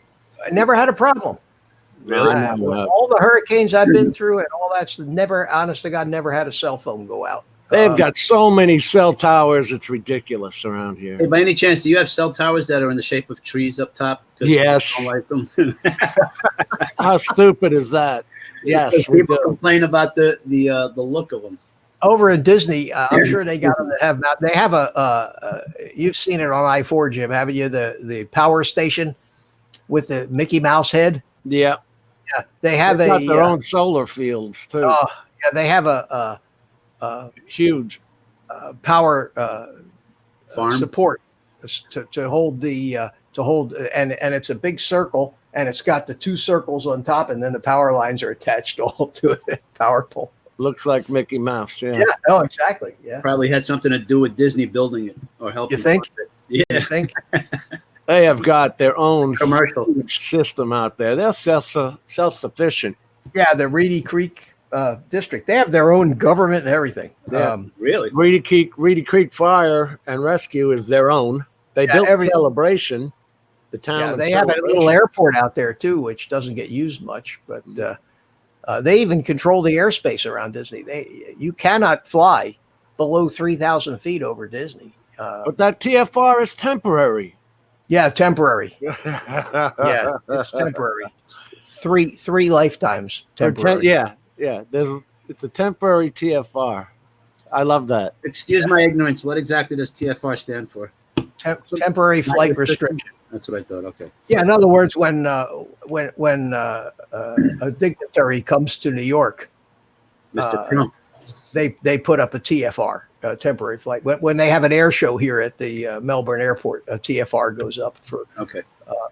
I never had a problem. Really? All the hurricanes I've been through and all that's never, honest to God, never had a cell phone go out. They've got so many cell towers, it's ridiculous around Hey, here. by any chance, do you have cell towers that are in the shape of trees up top? 'Cause Yes. people don't like them. How stupid is that? Yes, we people do. complain about the look of them. Over at Disney, I'm sure they got them that have now. They have you've seen it on I-4, Jim, haven't you? The power station with the Mickey Mouse head. Yeah. Yeah, they have They've got a their own solar fields, too. yeah, they have a Huge. power Farm? support to hold and it's a big circle and it's got the 2 circles on top and then the power lines are attached all to it. Power pole. Looks like Mickey Mouse, yeah. Yeah. Oh, exactly. Yeah. Probably had something to do with Disney building it or helping. You think? fund it. You Yeah, think? They have got their own commercial. huge system out there. They're self-sufficient. Yeah, the Reedy Creek district. They have their own government and everything. Yeah. Really? Reedy Creek Fire and Rescue is their own. They Yeah, built Celebration, the town. Yeah, of they have a Celebration. little airport out there too, which doesn't get used much. But they even control the airspace around Disney. You cannot fly below 3,000 feet over Disney. But that TFR is temporary. Yeah, temporary. Yeah, it's temporary. Three lifetimes temporary. Yeah. It's a temporary TFR. I love that. Excuse my ignorance. What exactly does TFR stand for? temporary flight restriction. That's what I thought. Okay. Yeah, in other words, when a dignitary comes to New York, Mr. Trump. they put up a TFR, temporary flight. When they have an air show here at the Melbourne airport, a TFR goes up for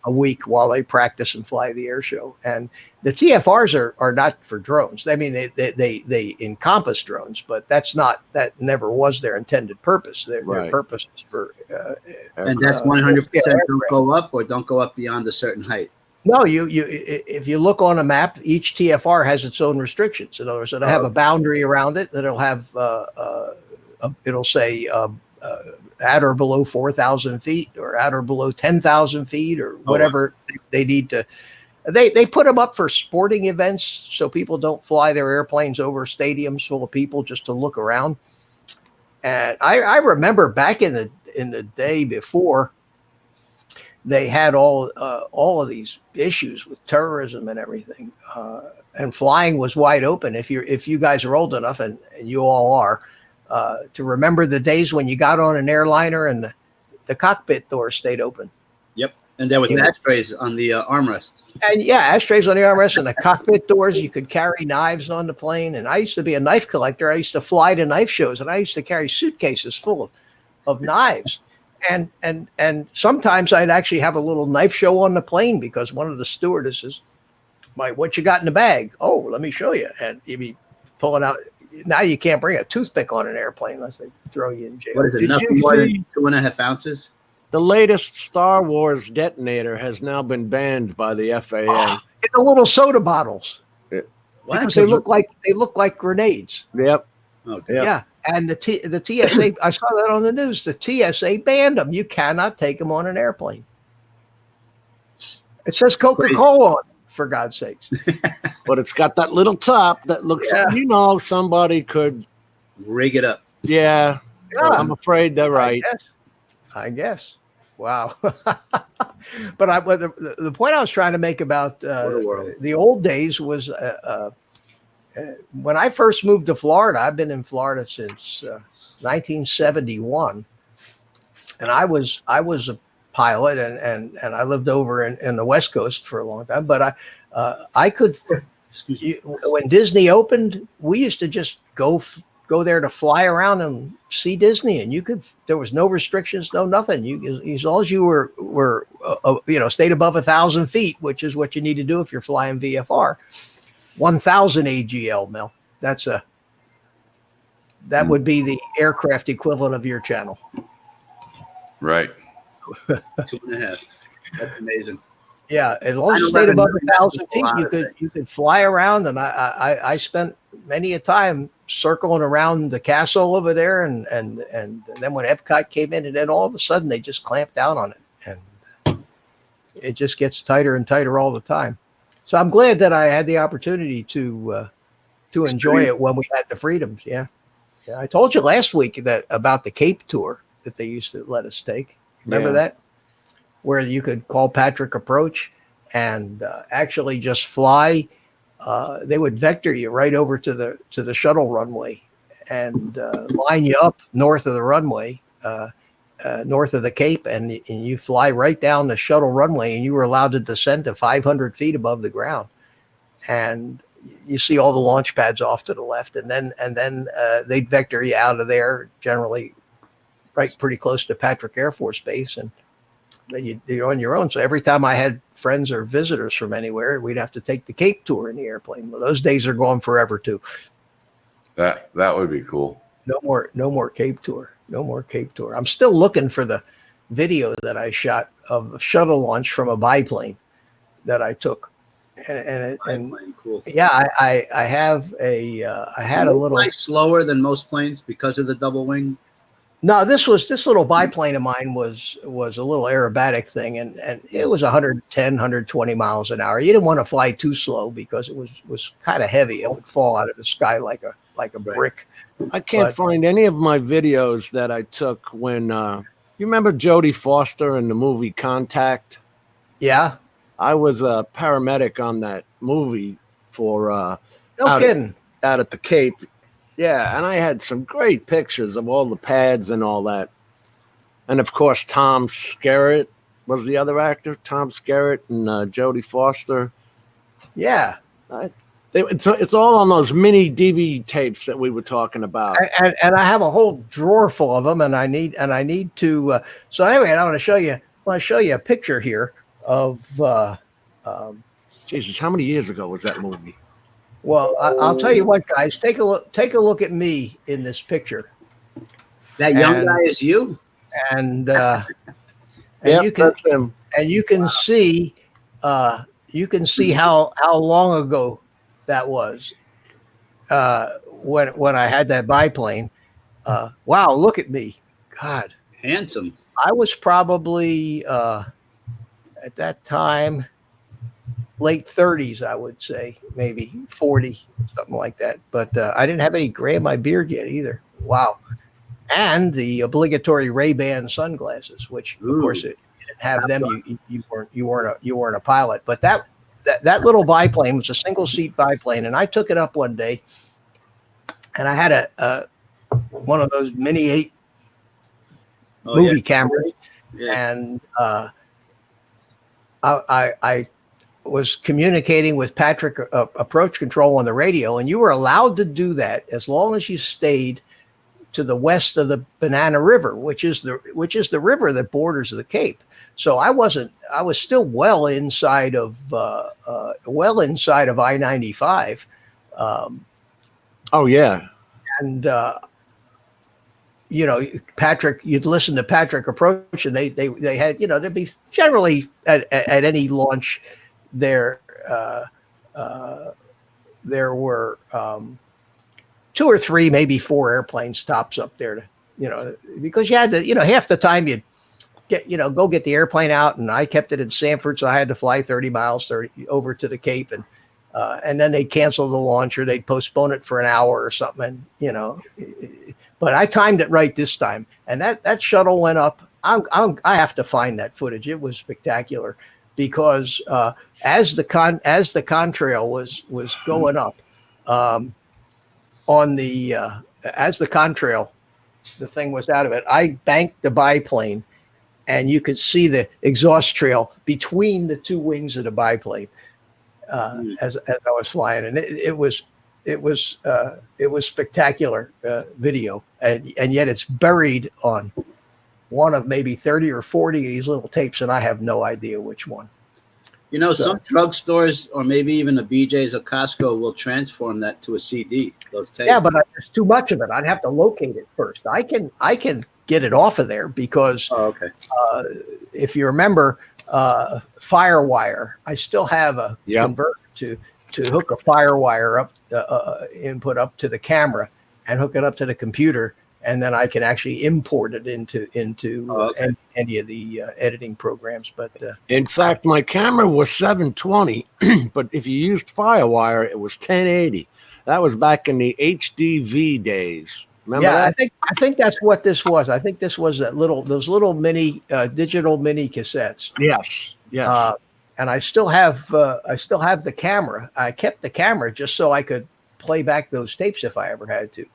a week while they practice and fly the air show. And the TFRs are not for drones. I mean, they encompass drones, but that never was their intended purpose. Their purpose is for and that's 100% don't go up or don't go up beyond a certain height. No, if you look on a map, each TFR has its own restrictions. In other words, it'll have a boundary around it that it'll have it'll say at or below 4,000 feet or at or below 10,000 feet or whatever they need to. They put them up for sporting events so people don't fly their airplanes over stadiums full of people just to look around. And I remember back in the day before they had all of these issues with terrorism and everything, and flying was wide open. If you guys are old enough, and you all are, to remember the days when you got on an airliner and the cockpit door stayed open. Yep, and there was ashtrays on the armrest. And yeah, ashtrays on the armrest and the cockpit doors. You could carry knives on the plane. And I used to be a knife collector. I used to fly to knife shows, and I used to carry suitcases full of knives. And sometimes I'd actually have a little knife show on the plane because one of the stewardesses, what you got in the bag? Oh, let me show you. And you'd be pulling out. Now you can't bring a toothpick on an airplane unless they throw you in jail. What is it? Nothing more than 2.5 ounces? The latest Star Wars detonator has now been banned by the FAA. It's the little soda bottles. Yeah. Because they look like grenades. Yep. Okay. Yeah. And the TSA, I saw that on the news. The TSA banned them. You cannot take them on an airplane. It says Coca-Cola on it, for God's sakes. But it's got that little top that looks like, somebody could rig it up. Yeah. I'm afraid they're right. I guess. Wow. But the point I was trying to make about the old days was when I first moved to Florida. I've been in Florida since 1971, and I was a pilot, and I lived over in the West Coast for a long time. But I could, when Disney opened, we used to just go there to fly around and see Disney, and there was no restrictions, no nothing. As long as you were stayed above 1,000 feet, which is what you need to do if you're flying VFR. 1,000 AGL, Mel. That would be the aircraft equivalent of your channel. Right. 2.5. That's amazing. Yeah, as long as you stayed above 1,000 feet, you could fly around, and I spent many a time circling around the castle over there, and then when Epcot came in, and then all of a sudden they just clamped down on it, and it just gets tighter and tighter all the time. So I'm glad that I had the opportunity to enjoy it when we had the freedoms. Yeah, I told you last week about the Cape tour that they used to let us take. Remember that? Where you could call Patrick Approach and actually just fly. They would vector you right over to the shuttle runway and line you up north of the runway, north of the Cape, and you fly right down the shuttle runway, and you were allowed to descend to 500 feet above the ground. And you see all the launch pads off to the left, and then they'd vector you out of there, generally right pretty close to Patrick Air Force Base, and then you're on your own. So every time I had friends or visitors from anywhere, we'd have to take the Cape tour in the airplane. Well, those days are gone forever too. That would be cool. No more Cape tour. No more Cape tour. I'm still looking for the video that I shot of the shuttle launch from a biplane that I took. And cool. Yeah, I have I had a little. Fly slower than most planes because of the double wing. No, this little biplane of mine was a little aerobatic thing, and it was 110, 120 miles an hour. You didn't want to fly too slow because it was kind of heavy. It would fall out of the sky like a brick. I can't find any of my videos that I took when you remember Jodie Foster in the movie Contact? Yeah. I was a paramedic on that movie for no kidding. Out at the Cape. Yeah, and I had some great pictures of all the pads and all that. And of course, Tom Skerritt was the other actor. Tom Skerritt and Jodie Foster. Yeah. It's all on those mini DV tapes that we were talking about. And I have a whole drawer full of them, and I need to. So anyway, I want to show you a picture here of. Jesus, how many years ago was that movie? Well, I'll tell you what, guys. Take a look at me in this picture. That young guy is you. And Yep, you can that's him. and you can see how long ago that was when I had that biplane. Wow, look at me. God, Handsome. I was probably at that time late 30s, I would say, maybe 40, something like that. But I didn't have any gray in my beard yet either. Wow. And the obligatory Ray-Ban sunglasses, which of course you didn't have them. You weren't a pilot. But that little biplane was a single seat biplane, and I took it up one day, and I had one of those mini 8 movie cameras, and I was communicating with Patrick approach control on the radio, and you were allowed to do that as long as you stayed to the west of the Banana River, which is the river that borders the Cape. So I was still well inside of I-95. Oh yeah. And Patrick, you'd listen to Patrick approach, and they had, there'd be generally at any launch there were 2 or 3, maybe 4 airplanes tops up there to, because you had to, half the time you'd go get the airplane out, and I kept it in Sanford, so I had to fly 30 miles over to the Cape, and then they'd cancel the launch, or they'd postpone it for an hour or something, but I timed it right this time, and that shuttle went up. I have to find that footage. It was spectacular, because as the contrail was going up, as the contrail, the thing was out of it, I banked the biplane, and you could see the exhaust trail between the 2 wings of the biplane as I was flying, and it was spectacular video, and yet it's buried on one of maybe 30 or 40 of these little tapes, and I have no idea which one. Some drugstores, or maybe even a BJ's or Costco, will transform that to a CD. Those tapes. Yeah, but there's too much of it. I'd have to locate it first. I can get it off of there, because if you remember FireWire, I still have a converter to hook a FireWire up input up to the camera and hook it up to the computer, and then I can actually import it into any of the editing programs. But in fact, my camera was 720, but if you used FireWire, it was 1080. That was back in the HDV days. Remember that? I think that's what this was. I think this was those little mini digital mini cassettes. Yes. And I still have the camera. I kept the camera just so I could play back those tapes if I ever had to.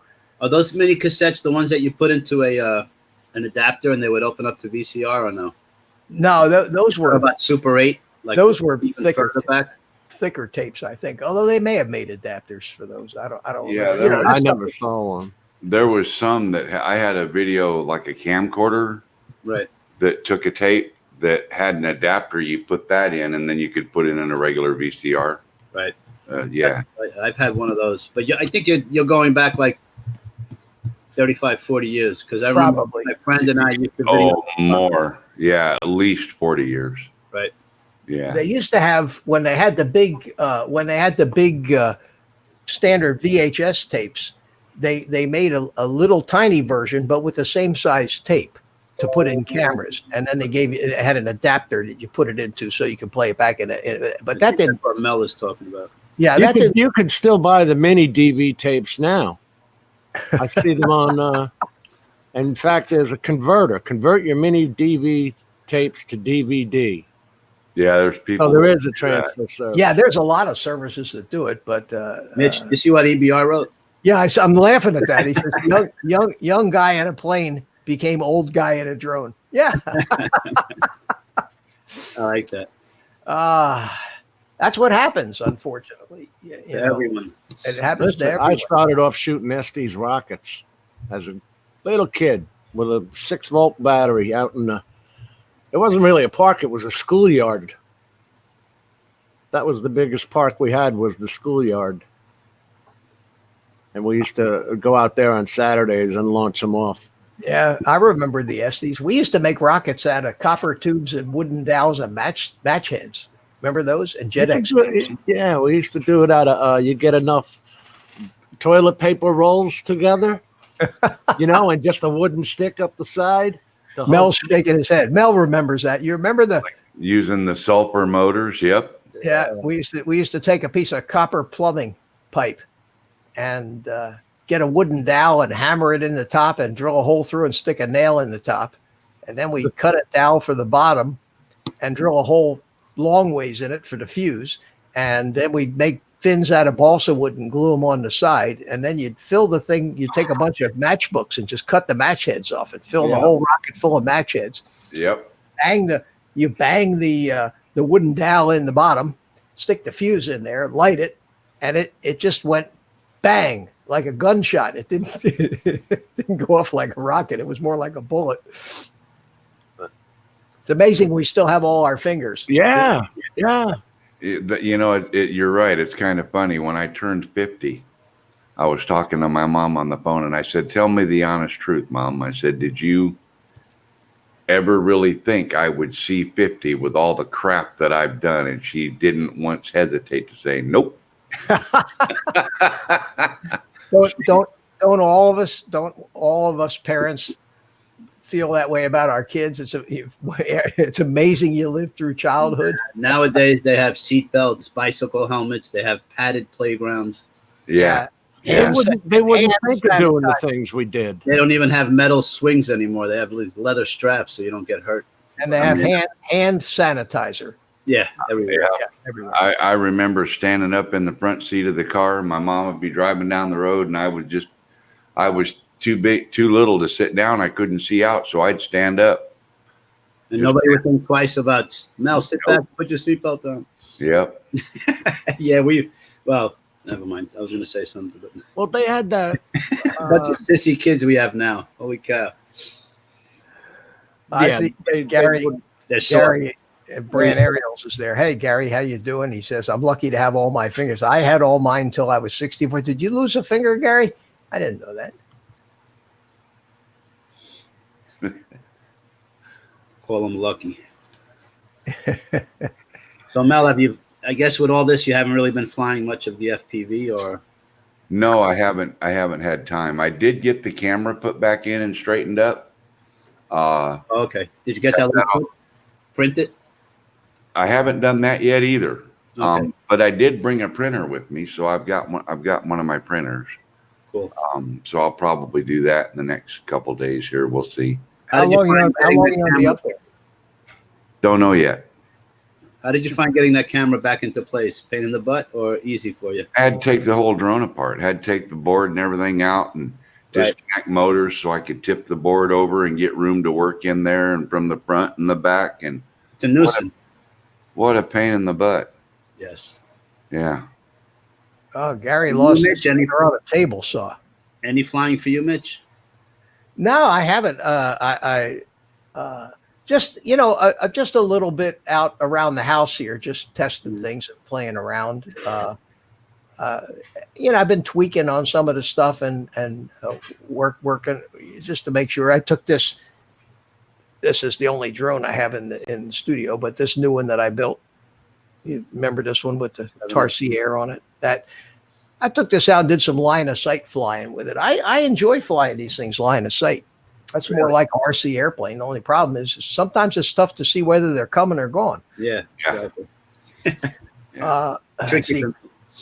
Are those mini cassettes the ones that you put into an adapter and they would open up to VCR, or no? No, those were about Super 8. Like those were thicker tapes, I think. Although they may have made adapters for those. I don't. Yeah, I never saw one. There was some that I had a video, like a camcorder, right, that took a tape that had an adapter. You put that in, and then you could put it in a regular VCR. Right. I've had one of those, but I think you're going back like 35, 40 years, because I remember my friend and I used to video. More. Yeah, at least 40 years. Right. Yeah. They used to have, when they had the big standard VHS tapes, they made a little tiny version, but with the same size tape to put in cameras, and then it had an adapter that you put it into so you could play it back in it. But that didn't. That's what Mel is talking about. Yeah, you could still buy the mini DV tapes now. I see them on. In fact, there's a converter. Convert your mini DV tapes to DVD. Yeah, there's people. Oh, there is a transfer service. Yeah, there's a lot of services that do it, but Mitch, you see what EBR wrote? Yeah, I'm laughing at that. He says, young guy in a plane became old guy in a drone. Yeah. I like that. That's what happens, unfortunately. To everyone. It happens to Listen, everyone. I started off shooting Estes rockets as a little kid with a 6-volt battery out in the. It wasn't really a park; it was a schoolyard. That was the biggest park we had, was the schoolyard, and we used to go out there on Saturdays and launch them off. Yeah, I remember the Estes. We used to make rockets out of copper tubes and wooden dowels and match heads. Remember those? And JetX. Yeah, we used to do it out of. You get enough toilet paper rolls together, and just a wooden stick up the side. Mel's shaking his head. Mel remembers that. You remember the Using the sulfur motors. Yep. Yeah, we used to take a piece of copper plumbing pipe and get a wooden dowel and hammer it in the top and drill a hole through and stick a nail in the top, and then we cut a dowel for the bottom and drill a hole long ways in it for the fuse, and then we'd make fins out of balsa wood and glue them on the side, and then you'd fill the thing. You'd take a bunch of matchbooks and just cut the match heads off and fill the whole rocket full of match heads. Yep. You bang the wooden dowel in the bottom, stick the fuse in there, light it, and it just went bang like a gunshot. It didn't go off like a rocket. It was more like a bullet. It's amazing we still have all our fingers. Yeah. You're right. It's kind of funny. When I turned 50, I was talking to my mom on the phone, and I said, "Tell me the honest truth, Mom." I said, "Did you ever really think I would see 50 with all the crap that I've done?" And she didn't once hesitate to say, "Nope." Don't all of us parents feel that way about our kids? It's amazing you lived through childhood. Nowadays they have seat belts, bicycle helmets, they have padded playgrounds. Yeah. They wouldn't think of doing the things we did. They don't even have metal swings anymore. They have these leather straps so you don't get hurt. And they have hand sanitizer. Yeah, everywhere. Yeah. Everywhere. I remember standing up in the front seat of the car. My mom would be driving down the road, and I was too little to sit down. I couldn't see out, so I'd stand up. And nobody would think twice about, Mel, sit back, put your seatbelt on. Yep. Yeah, well, never mind. I was going to say something. But Well, they had that. bunch of sissy kids we have now. Holy cow. I see Gary. They're soft. Gary Brand Ariels is there. Hey, Gary, how you doing? He says, "I'm lucky to have all my fingers. I had all mine until I was 64. Did you lose a finger, Gary? I didn't know that." Call them lucky. So, Mel, I guess with all this, you haven't really been flying much of the FPV, or? No, I haven't had time. I did get the camera put back in and straightened up. Okay. Did you get that little print it? I haven't done that yet either. Okay. But I did bring a printer with me, so I've got one of my printers. Cool. So I'll probably do that in the next couple days here. We'll see. How long you gonna be up there? Don't know yet. How did you find getting that camera back into place? Pain in the butt or easy for you? I had to take the whole drone apart. Had to take the board and everything out and disconnect motors so I could tip the board over and get room to work in there and from the front and the back. And It's a nuisance. what a pain in the butt. Yes. Yeah. Oh, Gary lost his Mitch, finger on a table saw. Any flying for you, Mitch? No, I haven't. I just just a little bit out around the house here, just testing things and playing around. I've been tweaking on some of the stuff and working just to make sure. I took this. This is the only drone I have in the studio, but this new one that I built. You remember this one with the Tarsi Air on it? That I took this out and did some line of sight flying with it. I enjoy flying these things line of sight. That's more like an RC airplane. The only problem is sometimes it's tough to see whether they're coming or going. Yeah. Yeah. Tricky.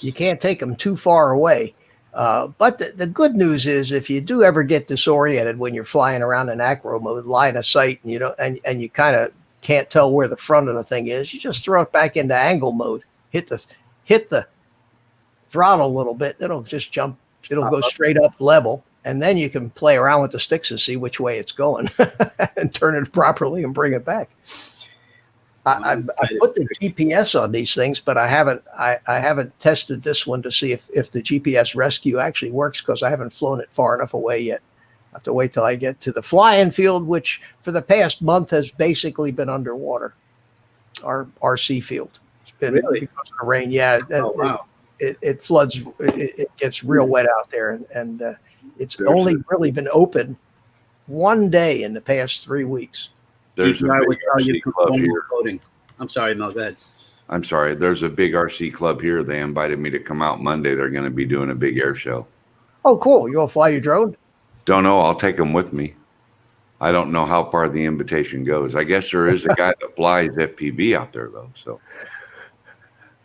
You can't take them too far away. But the good news is if you do ever get disoriented when you're flying around in acro mode, line of sight, and you kind of can't tell where the front of the thing is, you just throw it back into angle mode, hit the throttle a little bit. It'll just jump. It'll go straight up level. and then you can play around with the sticks and see which way it's going and turn it properly and bring it back. I put the GPS on these things, but I haven't tested this one to see if the GPS rescue actually works, because I haven't flown it far enough away yet. I have to wait till I get to the flying field, which for the past month has basically been underwater. Our RC field. It's been Really? because of the rain. Yeah. Wow. It floods. It gets real wet out there, and it's There's only really been open one day in the past 3 weeks. There's a I big would tell you RC club perform here. coding. I'm sorry, Mel, go ahead. I'm sorry. There's a big RC club here. They invited me to come out Monday. They're going to be doing a big air show. Oh, cool. You want to fly your drone? Don't know. I'll take them with me. I don't know how far the invitation goes. I guess there is a guy that flies FPV out there, though. So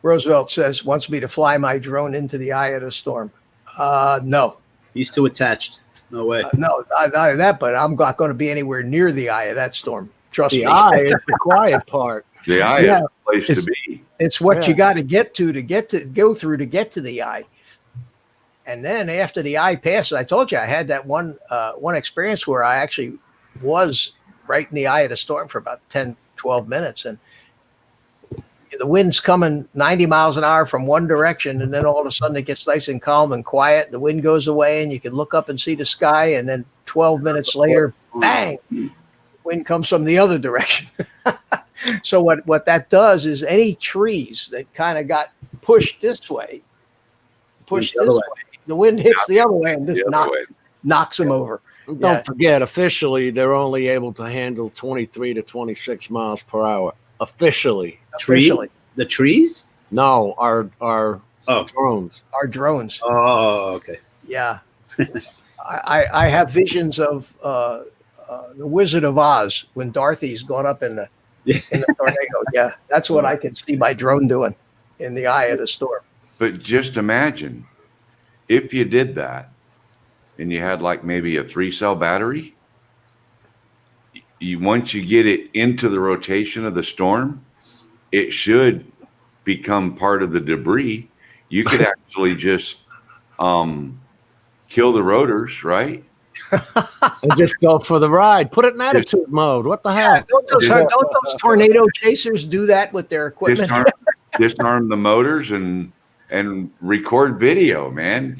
Roosevelt says, wants me to fly my drone into the eye of the storm. No. He's too attached. No way. No, not only that, but I'm not going to be anywhere near the eye of that storm. Trust The me. eye is the quiet part. the eye Yeah, is the place to be. It's what Yeah. you got to get to go through to get to the eye. And then after the eye passes, I told you I had that one experience where I actually was right in the eye of the storm for about 10, 12 minutes. And the wind's coming 90 miles an hour from one direction. And then all of a sudden it gets nice and calm and quiet. The wind goes away and you can look up and see the sky. And then 12 minutes later, bang, wind comes from the other direction. So what that does is any trees that kind of got pushed this way, the wind hits the other way and just The other way. knocks them over. Don't forget, officially, they're only able to handle 23 to 26 miles per hour. Officially. Officially, The trees? No, our drones. our drones. Oh, okay. Yeah. I have visions of the Wizard of Oz when Dorothy's gone up in the tornado. Yeah, that's what I can see my drone doing in the eye of the storm. But just imagine if you did that and you had like maybe a 3-cell battery, once you get it into the rotation of the storm, it should become part of the debris. You could actually just kill the rotors, right? And just go for the ride. Put it in attitude mode. What the heck? Don't those tornado chasers do that with their equipment? Disarm the motors and record video, man.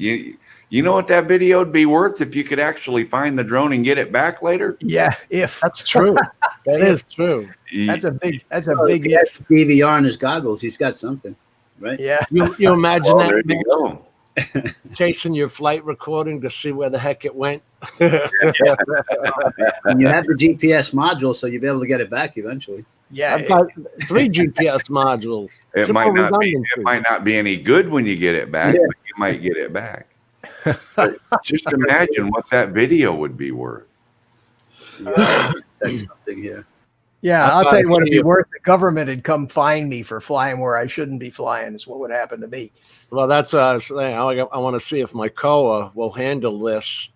You know what that video would be worth if you could actually find the drone and get it back later? Yeah, if That's true. That is true. that's a big He has DVR in his goggles. He's got something, right? yeah. You imagine Well, there that, you go. chasing your flight recording to see where the heck it went? And you have the GPS module, so you'll be able to get it back eventually. Yeah, I've got 3 GPS modules. It might not be any good when you get it back, Yeah. but you might get it back. But just imagine what that video would be worth. Yeah, that's something here. yeah. I I'll tell you what it'd be see. worth. The government had come find me for flying where I shouldn't be flying. Is what would happen to me. Well, that's what I was saying. I want to see if my COA will handle this,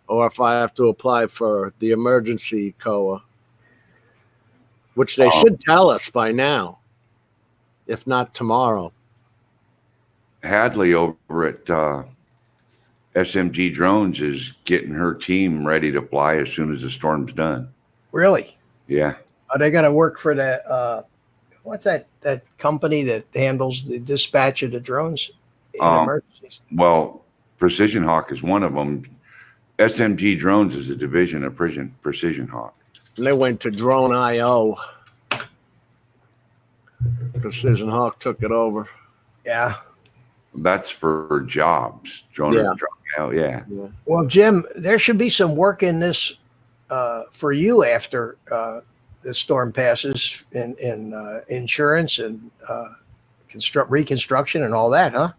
or if I have to apply for the emergency COA, which they should tell us by now, if not tomorrow. Hadley over at SMG Drones is getting her team ready to fly as soon as the storm's done. Really? Yeah. Are they going to work for the what's that company that handles the dispatch of the drones in emergencies? Well, Precision Hawk is one of them. SMG Drones is a division of Precision Hawk. And they went to Drone IO. Precision Hawk took it over. Yeah. That's for jobs. Drone Yeah. out. Yeah. Well, Jim, there should be some work in this for you after the storm passes in insurance and reconstruction and all that, huh?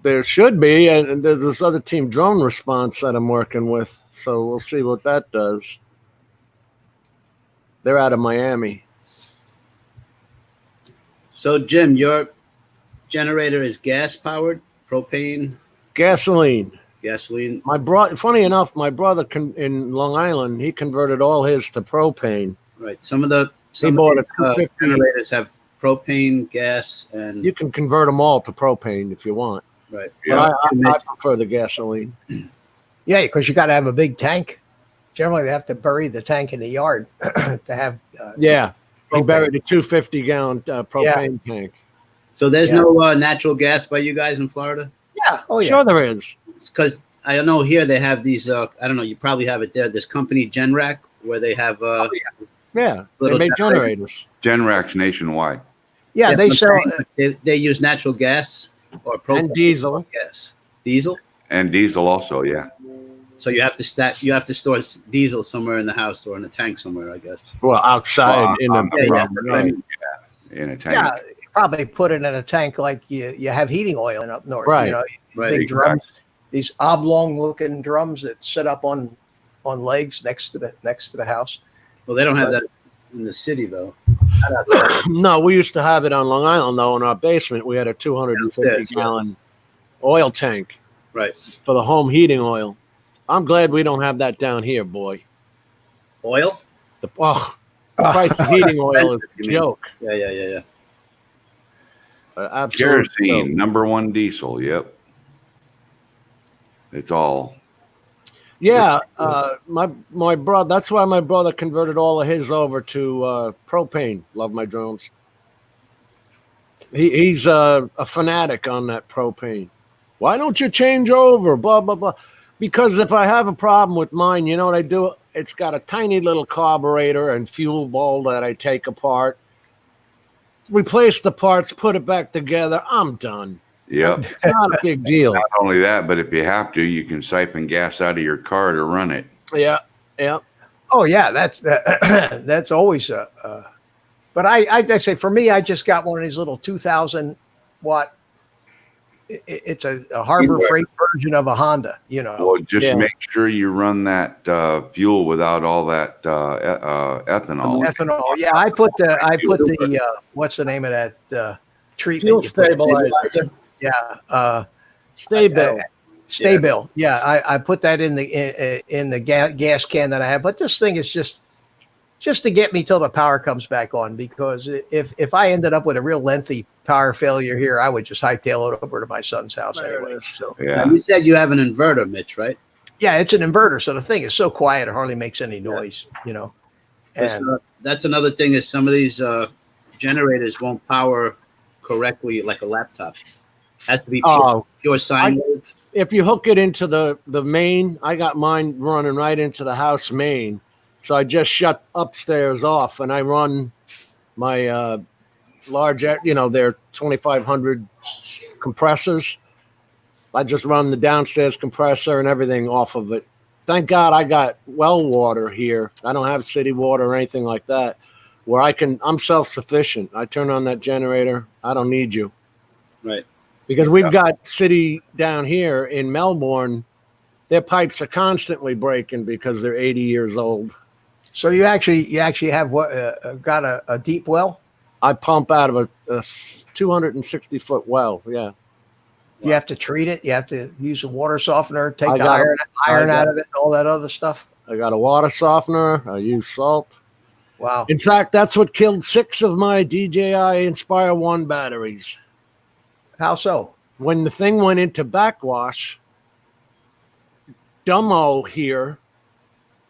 There should be, and there's this other team, Drone Response, that I'm working with. So we'll see what that does. They're out of Miami. So, Jim, your generator is gas powered, propane, Gasoline. gasoline. Funny enough, my brother in Long Island, he converted all his to propane. Right. Some of the bought a these, 250. generators have propane, gas, and You can convert them all to propane if you want. right. But I prefer the gasoline. Yeah, because you got to have a big tank. Generally, they have to bury the tank in the yard to have. Yeah. He Propane. buried a 250-gallon propane tank. So there's Yeah. no natural gas by you guys in Florida? Yeah. Oh, yeah. Sure there is. Because I know here they have these. I don't know. You probably have it there. This company Generac, where they have. Yeah. They Little make generators. Generacs nationwide. Yeah, they sell. They use natural gas or propane And diesel. gas. Diesel. And diesel also, yeah. So you have to stack. You have to store diesel somewhere in the house or in a tank somewhere, I guess. Well, outside in on the the yeah, property, in a tank. Yeah, you probably put it in a tank like you have heating oil in up north. Right. You know, Right, big exactly. drums, these oblong-looking drums that sit up on legs next to the house. Well, they don't have that in the city though. No, we used to have it on Long Island, though. In our basement, we had a 250-gallon oil tank Right. for the home heating oil. I'm glad we don't have that down here, boy. Oil. The price of heating oil is a joke. Yeah. Absolutely. Kerosene, number one diesel. Yep. It's all. Yeah, my brother. That's why my brother converted all of his over to propane. Love my drones. He's a fanatic on that propane. Why don't you change over? Blah blah blah. Because if I have a problem with mine, you know what I do? It's got a tiny little carburetor and fuel bowl that I take apart, replace the parts, put it back together. I'm done. Yep. It's not a big deal. Not only that, but if you have to, you can siphon gas out of your car to run it. Yeah. Oh yeah, that's always a. But I say for me, I just got one of these little 2,000 watt. It's a Harbor Freight version of a Honda. You know. Well, just make sure you run that fuel without all that ethanol. Ethanol. Yeah, I put the what's the name of that treatment? Fuel you put- stabilizer. Yeah. Stay-bil. Stay-bil. Yeah, I put that in the gas can that I have. But this thing is just to get me till the power comes back on, because if I ended up with a real lengthy power failure here, I would just hightail it over to my son's house anyway. So Yeah. You said you have an inverter, Mitch, right? yeah, it's an inverter, so the thing is so quiet it hardly makes any noise. You know. And That's another thing is some of these generators won't power correctly like a laptop. Has to be pure sine wave. If you hook it into the main, I got mine running right into the house main. So I just shut upstairs off and I run my large, they're 2,500 compressors. I just run the downstairs compressor and everything off of it. Thank God I got well water here. I don't have city water or anything like that, where I'm self-sufficient. I turn on that generator. I don't need you. Right. Because we've got city down here in Melbourne, their pipes are constantly breaking because they're 80 years old. so you actually have got a deep well? I pump out of a 260-foot well. Yeah. You have to treat it. You have to use a water softener, take I the got iron out of it, and all that other stuff. I got a water softener. I use salt. Wow. In fact, that's what killed 6 of my DJI Inspire 1 batteries. How so? When the thing went into backwash, dumbo here,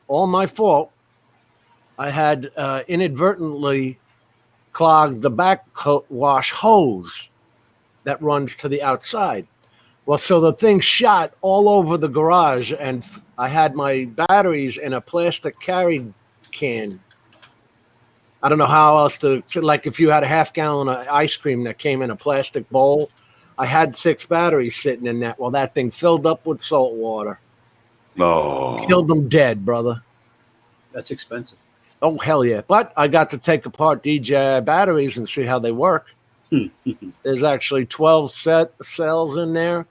all my fault, I had inadvertently clogged the backwash hose that runs to the outside. Well, so the thing shot all over the garage, and I had my batteries in a plastic carry can. I don't know how else to, like if you had a half-gallon of ice cream that came in a plastic bowl, I had 6 batteries sitting in that. Well, that thing filled up with salt water. Oh. Killed them dead, brother. That's expensive. Oh, hell yeah. But I got to take apart DJI batteries and see how they work. There's actually 12 cells in there.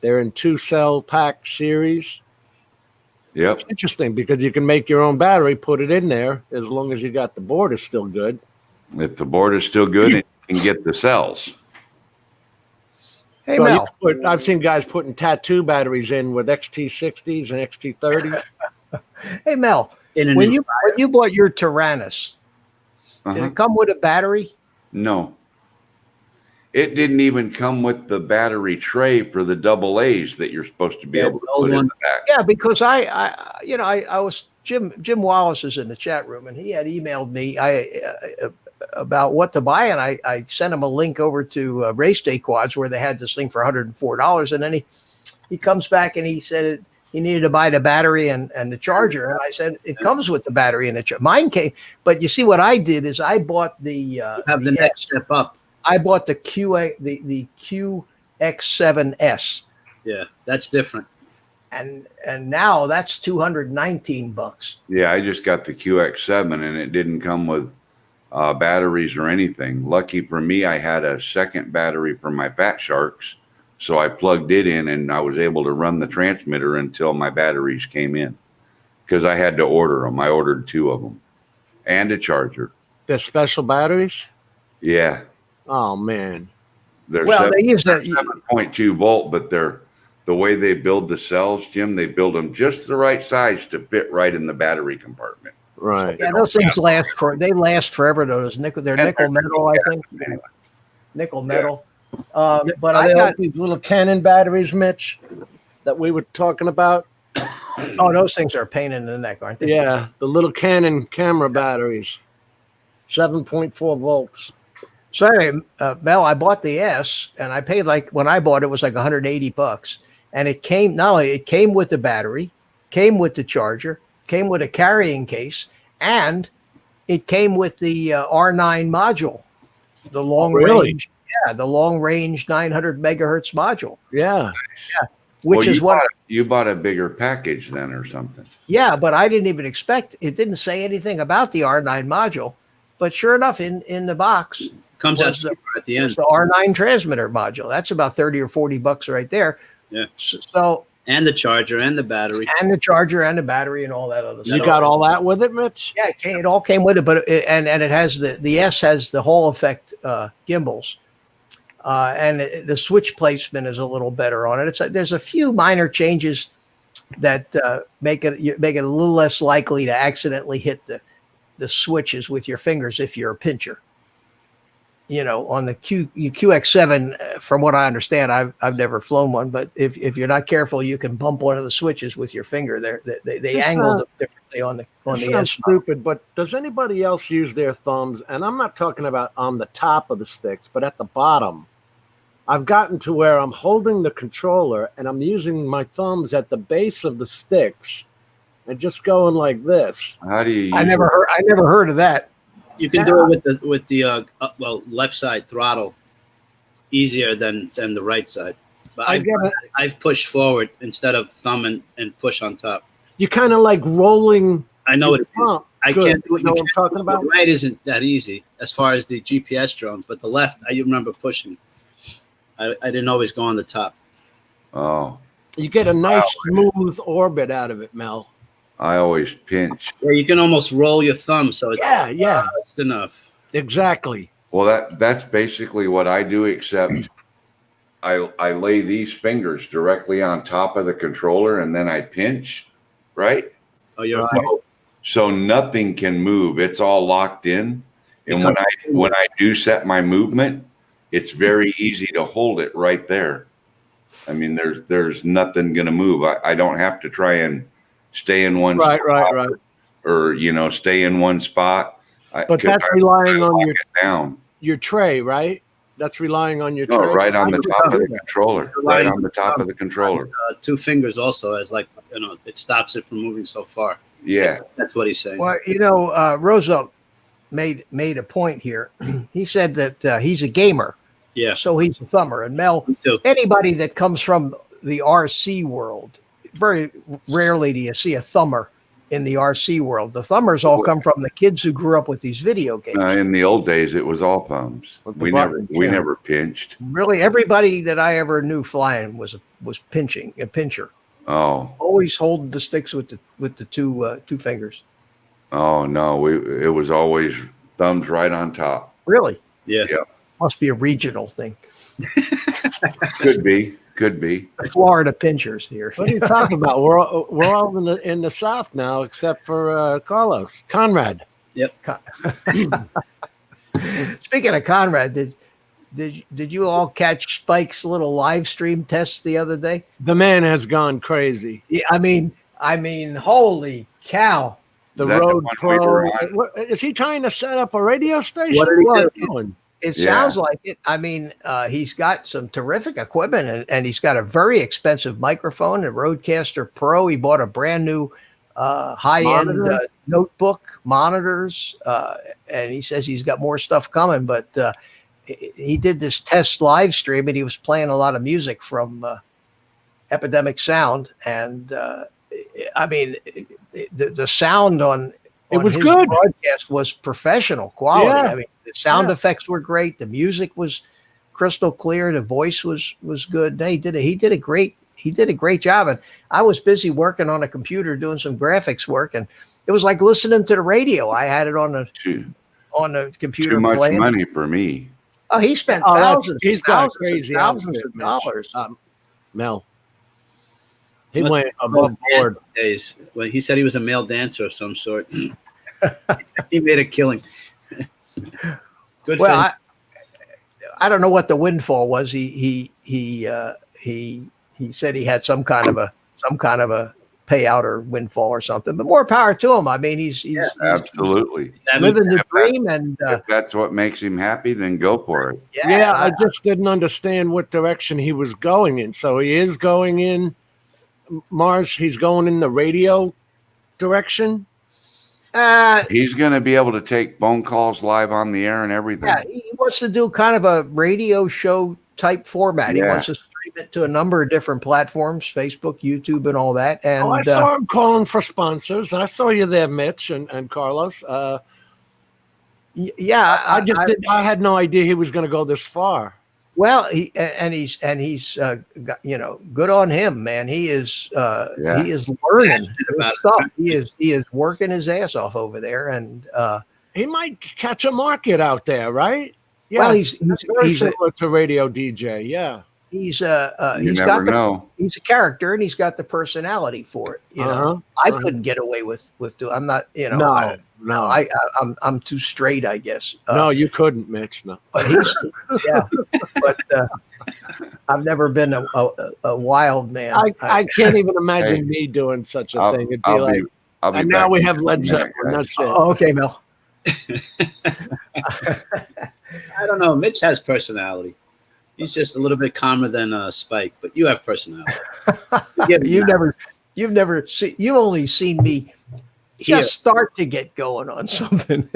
They're in 2-cell pack series. Yep. It's interesting because you can make your own battery, put it in there, as long as you got the board is still good. If the board is still good, and you can get the cells. Hey, So Mel. I've seen guys putting tattoo batteries in with XT60s and XT30s. Hey, Mel. When you bought your Tyrannus, did Uh-huh. it come with a battery? No. it didn't even come with the battery tray for the double A's that you're supposed to be Yeah, able to the old put in ones. the back. Yeah, because I was Jim Wallace is in the chat room, and he had emailed me about what to buy, and I sent him a link over to Race Day Quads where they had this thing for $104, and then he comes back and he said he needed to buy the battery and the charger, and I said it comes with the battery and the charger. Mine came, but you see what I did is I bought You have the next step up. I bought the QX7S. Yeah, that's different. And now that's $219. Yeah, I just got the QX7 and it didn't come with batteries or anything. Lucky for me, I had a second battery for my Fat Sharks, so I plugged it in and I was able to run the transmitter until my batteries came in because I had to order them. I ordered 2 of them and a charger. They're special batteries. Yeah, Oh man. they're Well, they use that. 7.2 volt, but they're the way they build the cells, Jim. They build them just the right size to fit right in the battery compartment. Right. Yeah, those things last forever. Those they're nickel metal, I think. Anyway. Nickel metal. But But I I got these little Canon batteries, Mitch, that we were talking about. those things are a pain in the neck, aren't they? Yeah, the little Canon camera batteries, 7.4 volts. So anyway, Mel, I bought the S, and I paid when I bought it was like $180, and it came with the battery, came with the charger, came with a carrying case, and it came with the R9 module, the long range, the long range 900 megahertz module, Yeah. which is what you bought a bigger package then or something. Yeah, but I didn't even expect it. Didn't say anything about the R9 module, but sure enough, in the box Comes out was cheaper at the it's end. the R9 transmitter module. That's about 30 or 40 bucks right there. Yeah. So And the charger and the battery. and the charger and the battery and all that other You stuff. got all that with it, Mitch? Yeah, it all came with it, but it has the S has the Hall effect gimbals, and the switch placement is a little better on it. There's a few minor changes that make it a little less likely to accidentally hit the switches with your fingers if you're a pincher. On the QX7, from what I understand, I've never flown one, but if you're not careful, you can bump one of the switches with your finger. They angle them differently on the Sounds S. stupid, but does anybody else use their thumbs? And I'm not talking about on the top of the sticks, but at the bottom. I've gotten to where I'm holding the controller and I'm using my thumbs at the base of the sticks and just going like this. How do you? I never heard of that. You can do it with the left side throttle easier than the right side. But I've pushed forward instead of thumb and push on top. You kind of like rolling. I know what it is. I Good. can't do it. You know what I'm talking about? The right isn't that easy as far as the GPS drones, but the left, I remember pushing. I didn't always go on the top. Oh, You get a nice smooth orbit out of it, Mel. I always pinch. Where you can almost roll your thumb, so it's Yeah, just enough. exactly. Well, that's basically what I do, except I lay these fingers directly on top of the controller and then I pinch, right? Oh, you're right. So nothing can move. It's all locked in. And when I do set my movement, it's very easy to hold it right there. I mean, there's nothing gonna move. I don't have to try and stay in one spot. Right. Or stay in one spot. But that's relying on down. your tray, right? That's relying on your tray. No, right on the top of the controller. Right on the top of the controller. 2 fingers also as it stops it from moving so far. Yeah. That's what he's saying. Well, Roosevelt made a point here. He said that he's a gamer, Yeah. so he's a thumber. And Mel, Me too. anybody that comes from the RC world, very rarely do you see a thumber in the RC world. The thumbers all come from the kids who grew up with these video games. In the old days, it was all thumbs. With the We buttons, never yeah. never pinched. Really, everybody that I ever knew flying was pinching, a pincher. Oh, Always hold the sticks with the two fingers. oh no, it was always thumbs right on top. Really, Yeah. Yeah. must be a regional thing. Could be. The Florida pinchers here. What are you talking about? We're all in the South now, except for Conrad. Speaking of Conrad, did you all catch Spike's little live stream test the other day? The man has gone crazy. Yeah, I mean, holy cow! The Is that the Road one we were Pro. on? Is he trying to set up a radio station? What did he What's do? he doing? It Yeah. sounds like it. I mean, he's got some terrific equipment, and he's got a very expensive microphone, a Rodecaster Pro. He bought a brand new high-end Monitor? notebook monitors, and he says he's got more stuff coming. But he did this test live stream, and he was playing a lot of music from Epidemic Sound, and I mean, the sound on was his good. broadcast was professional quality. Yeah. I mean, the sound Yeah. effects were great. The music was crystal clear. The voice was good. He did a great job. And I was busy working on a computer doing some graphics work, and it was like listening to the radio. I had it on the computer. Too much playing. money for me. Oh, he spent Oh, that's- thousands. he's got thousands, crazy and thousands outfit, of Mitch. dollars. Mel. He What- went above board. Days. Well, he said he was a male dancer of some sort. He made a killing. Good for Well, him. I don't know what the windfall was. He said he had some kind of a payout or windfall or something. But more power to him. I mean, he's Absolutely. living the If dream, and If that's what makes him happy, then go for it. Yeah, I just didn't understand what direction he was going in. So he is going in Mars. He's going in the radio direction. He's going to be able to take phone calls live on the air and everything. Yeah, he wants to do kind of a radio show type format. He Yeah. wants to stream it to a number of different platforms, Facebook, YouTube, and all that. And I saw him calling for sponsors. I saw you there, Mitch and Carlos. yeah, I had no idea he was going to go this far. well, he's good on him, man. He is learning Passionate about stuff. He is working his ass off over there, and He might catch a market out there, right? Yeah, well, he's very similar to radio DJ. Yeah. You he's never know. he's a character, and he's got the personality for it. You know, I couldn't get away with doing. I'm not, I'm too straight, I guess. No, you couldn't, Mitch. No. But he's but I've never been a wild man. I can't even imagine me doing such a thing. It'd be I'll like, be and now back we in have just a Led minute, Zeppelin. guys. That's it. Oh, okay, Mel. I don't know. Mitch has personality. He's just a little bit calmer than Spike, but you have personality. You've only seen me just start to get going on something.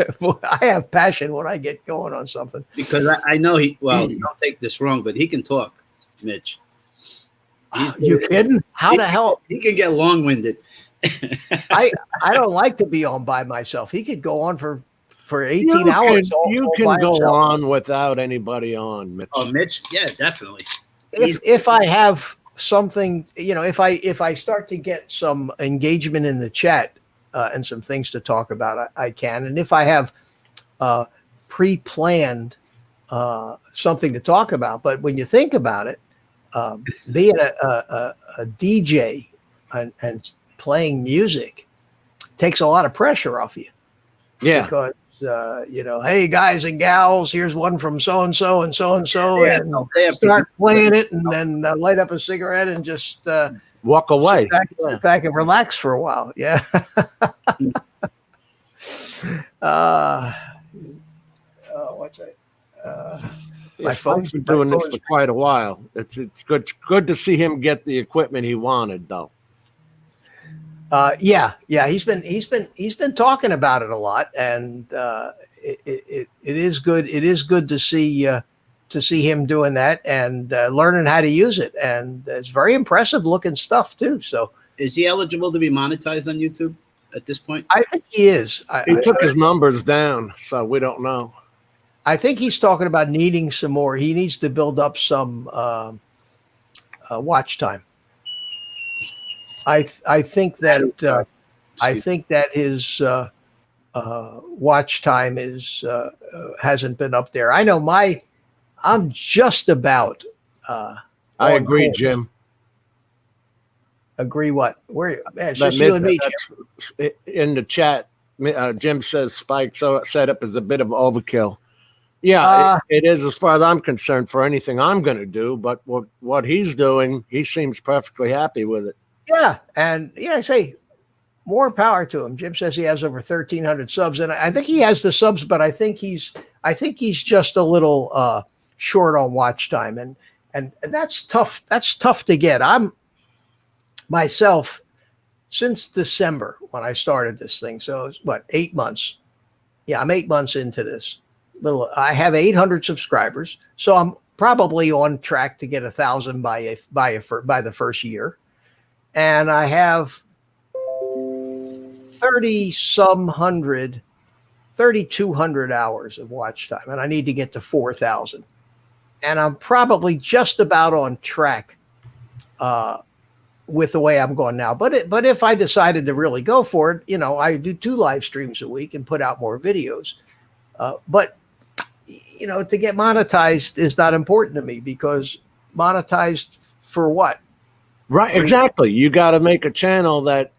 I have passion when I get going on something. Because I know don't take this wrong, but he can talk, Mitch. You kidding? How the hell? He can get long-winded. I don't like to be on by myself. He could go on for 18 hours. You can go on without anybody on, Mitch. Oh, Mitch? Yeah, definitely. If I have something, if I start to get some engagement in the chat and some things to talk about, I can. And if I have pre-planned something to talk about, but when you think about it, being a DJ and playing music takes a lot of pressure off you. Yeah. Because hey guys and gals, here's one from so and so and so and so, and start playing it, and then light up a cigarette and just walk away, sit back and relax for a while. Yeah. What's that? My phone's been doing this for quite a while. It's good to see him get the equipment he wanted, though. Yeah, he's been talking about it a lot, and it is good. It is good to see him doing that and learning how to use it, and it's very impressive looking stuff too. So, is he eligible to be monetized on YouTube at this point? I think he is. He took his numbers down, so we don't know. I think he's talking about needing some more. He needs to build up some watch time. I think that his watch time hasn't been up there. I know I'm just about. I agree, course. Jim. Agree what? Where? It's just you and me, Jim. In the chat, Jim says Spike setup is a bit of overkill. Yeah, it is as far as I'm concerned for anything I'm going to do. But what he's doing, he seems perfectly happy with it. Yeah, and I say more power to him. Jim says he has over 1,300 subs, and I think he has the subs, but I think he's just a little short on watch time, and that's tough. That's tough to get. I'm myself since December when I started this thing. So it's what, 8 months? Yeah, I'm 8 months into this. I have 800 subscribers, so I'm probably on track to get 1,000 by the first year, and I have 3,200 hours of watch time, and I need to get to 4,000, and I'm probably just about on track with the way I'm going now. But if I decided to really go for it, I do 2 live streams a week and put out more videos. But to get monetized is not important to me, because monetized for what? Right, exactly. You got to make a channel that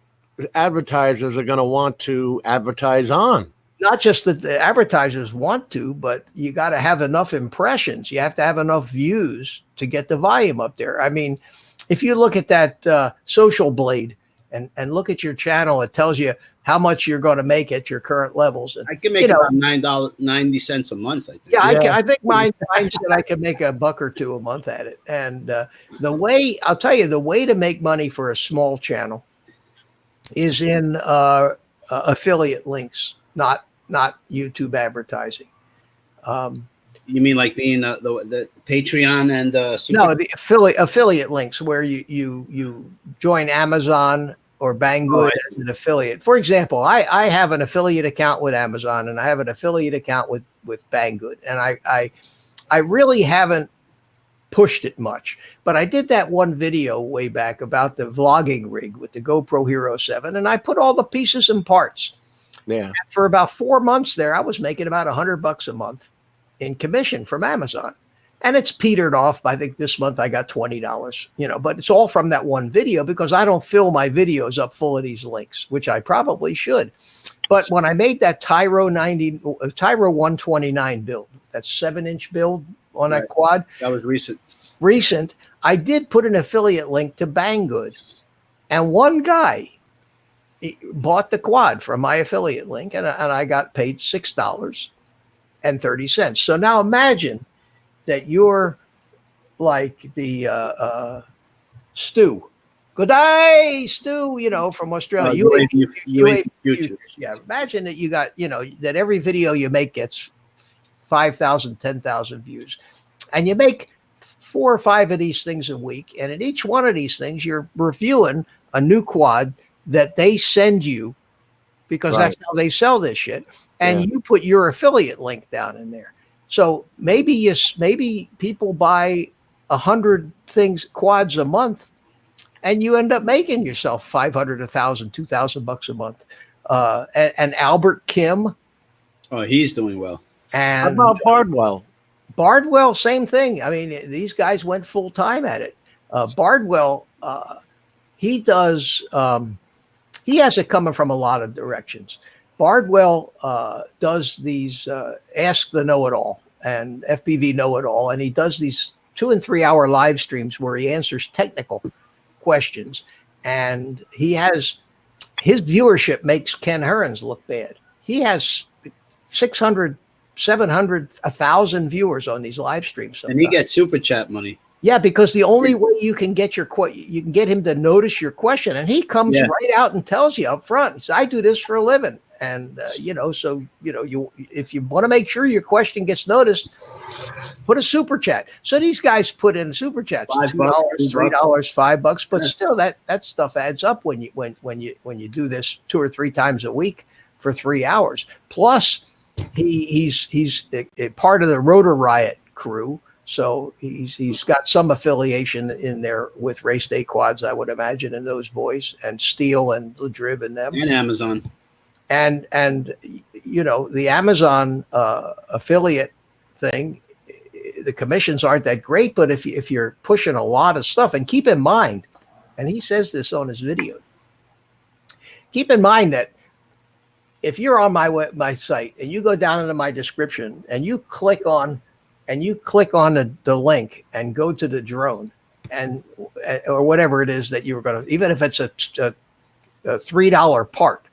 advertisers are going to want to advertise on. Not just that the advertisers want to, but you got to have enough impressions. You have to have enough views to get the volume up there. I mean, if you look at that Social Blade and look at your channel, it tells you how much you're going to make at your current levels. And, I can make about $9.90 a month, I think. Yeah, I think mine said I could make $1 or $2 a month at it. And I'll tell you, the way to make money for a small channel is in affiliate links, not YouTube advertising. You mean like being the Patreon and the the affiliate links, where you join Amazon or Banggood as an affiliate. For example, I have an affiliate account with Amazon, and I have an affiliate account with Banggood, and I really haven't pushed it much, but I did that one video way back about the vlogging rig with the GoPro Hero 7, and I put all the pieces and parts. Yeah. And for about 4 months there, I was making about $100 a month in commission from Amazon, and it's petered off. I think this month I got $20, but it's all from that one video, because I don't fill my videos up full of these links, which I probably should. But when I made that Tyro 129 build, that 7-inch build on that quad, that was recent. I did put an affiliate link to Banggood, and one guy bought the quad from my affiliate link, and I got paid $6.30. So now imagine that you're like the Stu. Good day, Stu, from Australia. UAP Futures. Yeah, imagine that you got, that every video you make gets 5,000, 10,000 views, and you make 4 or 5 of these things a week, and in each one of these things you're reviewing a new quad that they send you, because that's how they sell this shit, and you put your affiliate link down in there. So maybe people buy 100 quads a month, and you end up making yourself 500, 1,000, $2,000 a month. And Albert Kim, he's doing well. And how about Bardwell? Bardwell, same thing. I mean, these guys went full time at it. Bardwell, he does. He has it coming from a lot of directions. Bardwell does these Ask the Know-It-All and FPV Know-It-All, and he does these 2 and 3 hour live streams where he answers technical questions, and his viewership makes Ken Hearns look bad. He has 600, 700, 1,000 viewers on these live streams sometimes. And he gets super chat money. Yeah, because the only way you can get you can get him to notice your question, and he comes right out and tells you up front. He says, I do this for a living, and if you want to make sure your question gets noticed, put a super chat. So these guys put in super chats, $2, $3, $5, but still that stuff adds up when you do this 2 or 3 times a week for 3 hours. Plus, he's a part of the Rotor Riot crew. So he's got some affiliation in there with Race Day Quads, I would imagine, and those boys, and Steele and Ladrib and them, and Amazon, and the Amazon affiliate thing. The commissions aren't that great, but if you're pushing a lot of stuff, and keep in mind, and he says this on his video, keep in mind that if you're on my site and you go down into my description and you click on the link and go to the drone and or whatever it is that you're going to, even if it's a $3 part,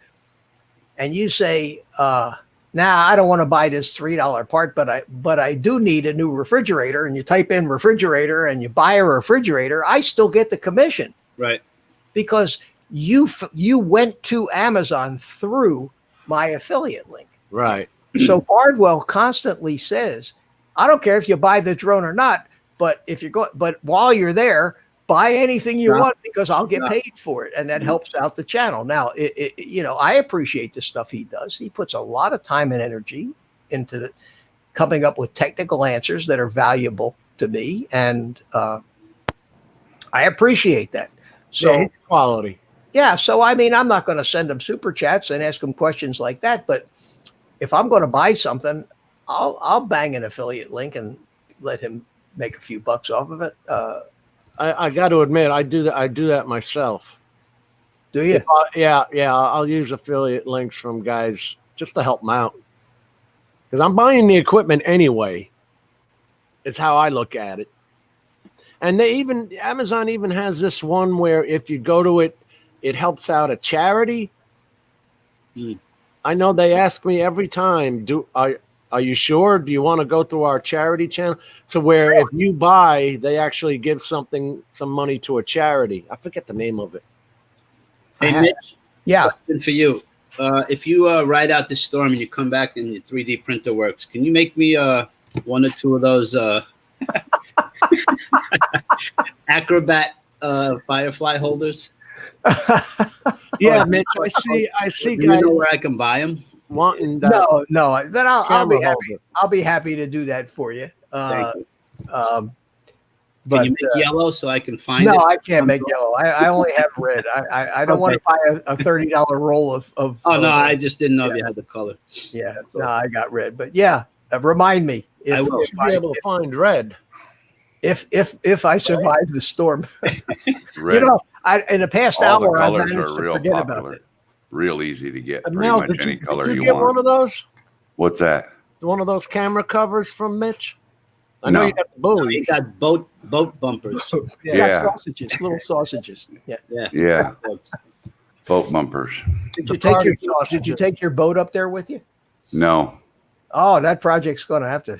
and you say, nah, I don't want to buy this $3 part, but I do need a new refrigerator, and you type in refrigerator and you buy a refrigerator, I still get the commission. Right. Because you went to Amazon through my affiliate link. Right. So Bardwell constantly says, I don't care if you buy the drone or not, but while you're there, buy anything you want because I'll get paid for it. And that helps out the channel. Now, I appreciate the stuff he does. He puts a lot of time and energy into coming up with technical answers that are valuable to me. And I appreciate that. So it's quality. Yeah. So, I mean, I'm not going to send him super chats and ask him questions like that. But if I'm going to buy something, I'll bang an affiliate link and let him make a few bucks off of it. I got to admit, I do that myself. Do you? Yeah. I'll use affiliate links from guys just to help them out. Because I'm buying the equipment anyway. Is how I look at it. And Amazon even has this one where if you go to it, it helps out a charity. I know they ask me every time, are you sure? Do you want to go through our charity channel? So where if you buy, they actually give some money to a charity. I forget the name of it. Hey, Mitch. Yeah. Question for you. If you ride out this storm and you come back and your 3D printer works, can you make me one or two of those Acrobat Firefly holders? Yeah, Mitch. I see Do you guys know where I can buy them? wanting No. Then I'll be camera happy. holder. I'll be happy to do that for you. Thank you. But Can you make yellow so I can find it? no, I can't make yellow. I only have red. I don't want to buy a $30 roll of. Oh no, I just didn't know if you had the color. Yeah, no, I got red. But yeah, remind me if I will. You should be able to find red. if I survive the storm. Red. In the past All the hour, I colors managed are to real forget about popular. it. Real easy to get. Pretty Mel, much did any you color get you one want. of those? What's that? One of those camera covers from Mitch? I know No. you got the You buoys. got boat bumpers. Yeah. Sausages, little sausages. Yeah. Yeah. Boat bumpers. Did The you take party your sausages. boat up there with you? No. Oh, that project's going to have to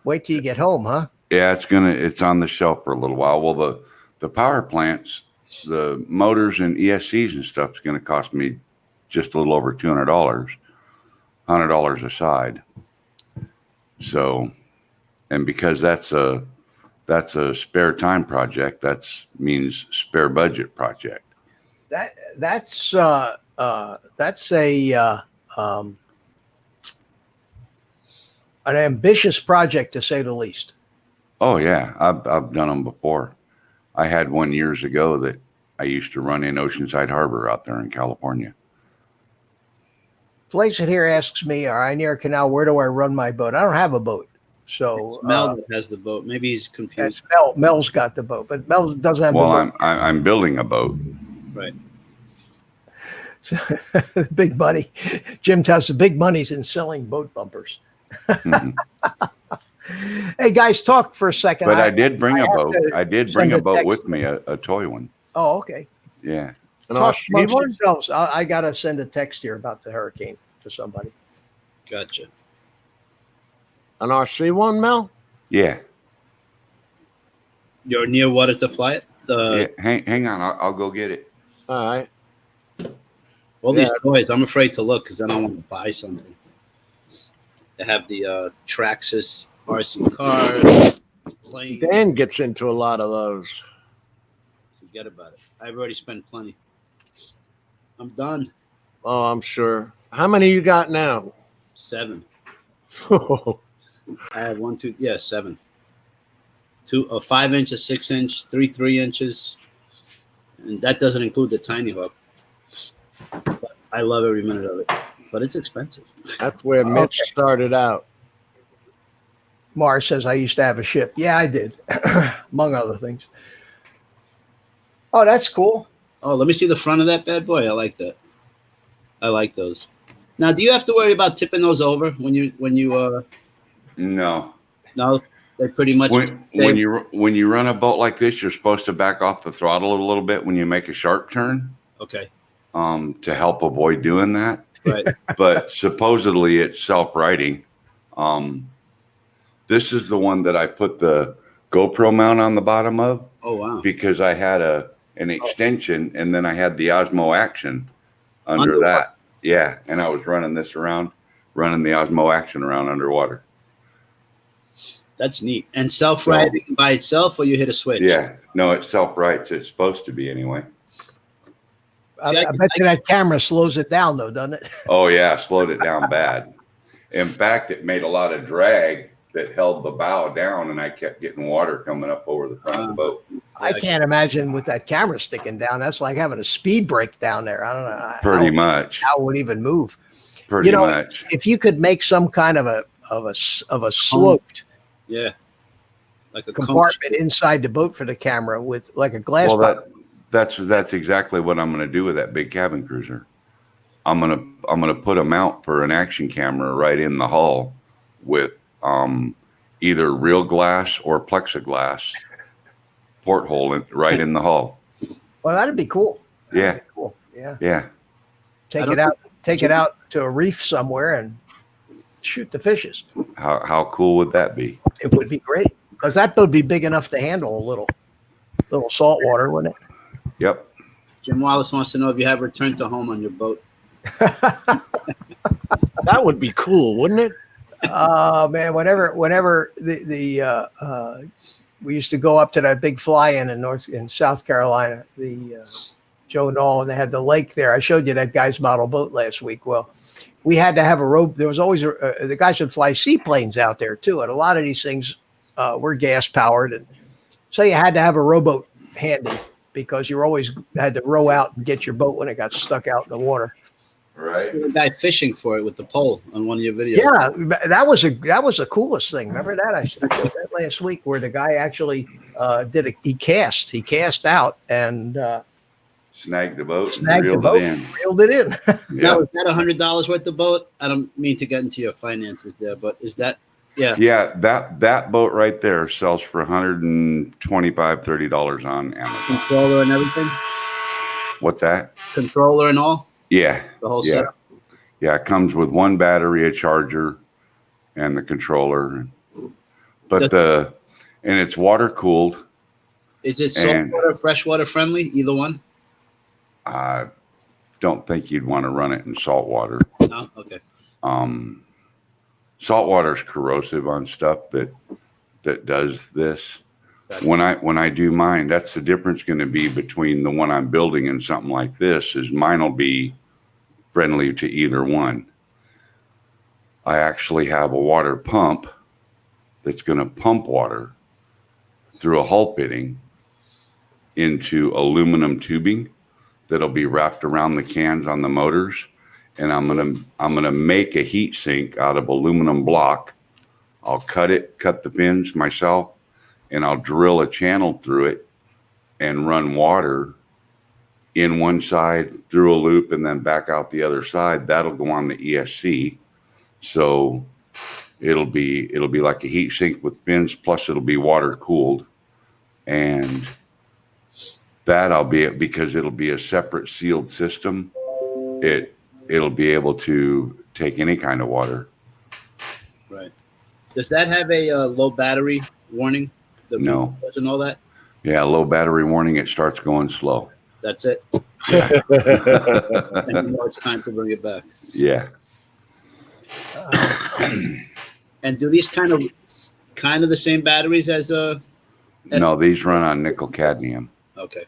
wait till you get home, huh? Yeah, it's on the shelf for a little while. Well, the power plants, the motors and ESCs and stuff is going to cost me just a little over $200, $100 a side. So, and because that's a spare time project, means spare budget project. That's a an ambitious project to say the least. Oh yeah, I've done them before. I had one years ago that I used to run in Oceanside Harbor out there in California. Place it here asks me, are I near a canal? Where do I run my boat? I don't have a boat. So It's Mel that has the boat. Maybe he's confused. Mel's got the boat, but Mel doesn't have the boat. I'm building a boat. Right. Big money. Jim tells the big money's in selling boat bumpers. Mhm. Hey guys, talk for a second. But I did bring a have boat. to I did send bring a a boat text. with me, a toy one. Oh, okay. Yeah. And Talk RC amongst one? yourselves. I got to send a text here about the hurricane to somebody. Gotcha. An RC one, Mel? Yeah. You're near water to fly it? Yeah. Hang on. I'll go get it. All right. All these Yeah. toys, I'm afraid to look because I don't want to buy something. They have the Traxxas RC car, plane. Dan gets into a lot of those. Forget about it. I've already spent plenty. I'm done. Oh, I'm sure. How many you got now? 7. Oh, I have 1, 2, 7. 2, a 5-inch, a 6-inch, 3 3-inches, and that doesn't include the tiny hook. But I love every minute of it, but it's expensive. that's where Mitch started out. Mars says I used to have a ship. Yeah, I did, among other things. Oh, that's cool. Oh, let me see the front of that bad boy. I like that. I like those. Now, do you have to worry about tipping those over when you No. no, they pretty much When you run a boat like this, you're supposed to back off the throttle a little bit when you make a sharp turn. okay. To help avoid doing that. Right. But supposedly it's self-righting. This is the one that I put the GoPro mount on the bottom of. Oh wow. Because I had an extension and then I had the Osmo Action under that. Yeah, and I was running the Osmo Action around underwater. That's neat. And self-righting by itself, or you hit a switch? Yeah, no, it self-rights. It's supposed to be anyway. I bet you that camera slows it down, though, doesn't it? Oh yeah, slowed it down bad. In fact, it made a lot of drag that held the bow down, and I kept getting water coming up over the front of the boat. I can't imagine with that camera sticking down. That's like having a speed brake down there. I don't know. Pretty much. How it would even move? Pretty much. If you could make some kind of a sloped like a compartment inside the boat for the camera with like a glass. Well, that's exactly what I'm going to do with that big cabin cruiser. I'm gonna put a mount for an action camera right in the hull with either real glass or plexiglass porthole right in the hull. Well, that'd be cool. Yeah. Cool. Yeah. Yeah. Take it out to a reef somewhere and shoot the fishes. How cool would that be? It would be great because that would be big enough to handle a little salt water, wouldn't it? Yep. Jim Wallace wants to know if you have returned to home on your boat. That would be cool, wouldn't it? Man, whenever we used to go up to that big fly-in in South Carolina, the Joe Knoll, and they had the lake there. I showed you that guy's model boat last week. Well, we had to have a rope. There was always the guys would fly seaplanes out there too, and a lot of these things were gas powered, and so you had to have a rowboat handy because you always had to row out and get your boat when it got stuck out in the water. Right. The guy fishing for it with the pole on one of your videos. Yeah, that was the coolest thing. Remember that? I showed that last week where the guy actually he cast out and snagged the boat and reeled it in. Now, is that $100 worth of boat? I don't mean to get into your finances there, but is that that boat right there sells for $125-$130 on Amazon. Controller and everything? What's that? Controller and all? Yeah. The whole setup? Yeah, it comes with one battery, a charger, and the controller. But and it's water cooled. Is it saltwater, freshwater friendly? Either one? I don't think you'd want to run it in salt water. No? Okay. Salt water is corrosive on stuff that does this. Gotcha. When I do mine, that's the difference going to be between the one I'm building and something like this is mine will be friendly to either one. I actually have a water pump that's going to pump water through a hull fitting into aluminum tubing that'll be wrapped around the cans on the motors, and I'm gonna make a heat sink out of aluminum block. I'll cut the pins myself, and I'll drill a channel through it and run water in one side through a loop and then back out the other side. That'll go on the ESC. So it'll be like a heat sink with fins, plus it'll be water cooled. And that because it'll be a separate sealed system. It'll be able to take any kind of water. Right. Does that have a low battery warning? No. Doesn't all that? Yeah, low battery warning. It starts going slow. That's it. Yeah. And you know it's time to bring it back. Yeah. And do these kind of the same batteries as No, these run on nickel cadmium. Okay.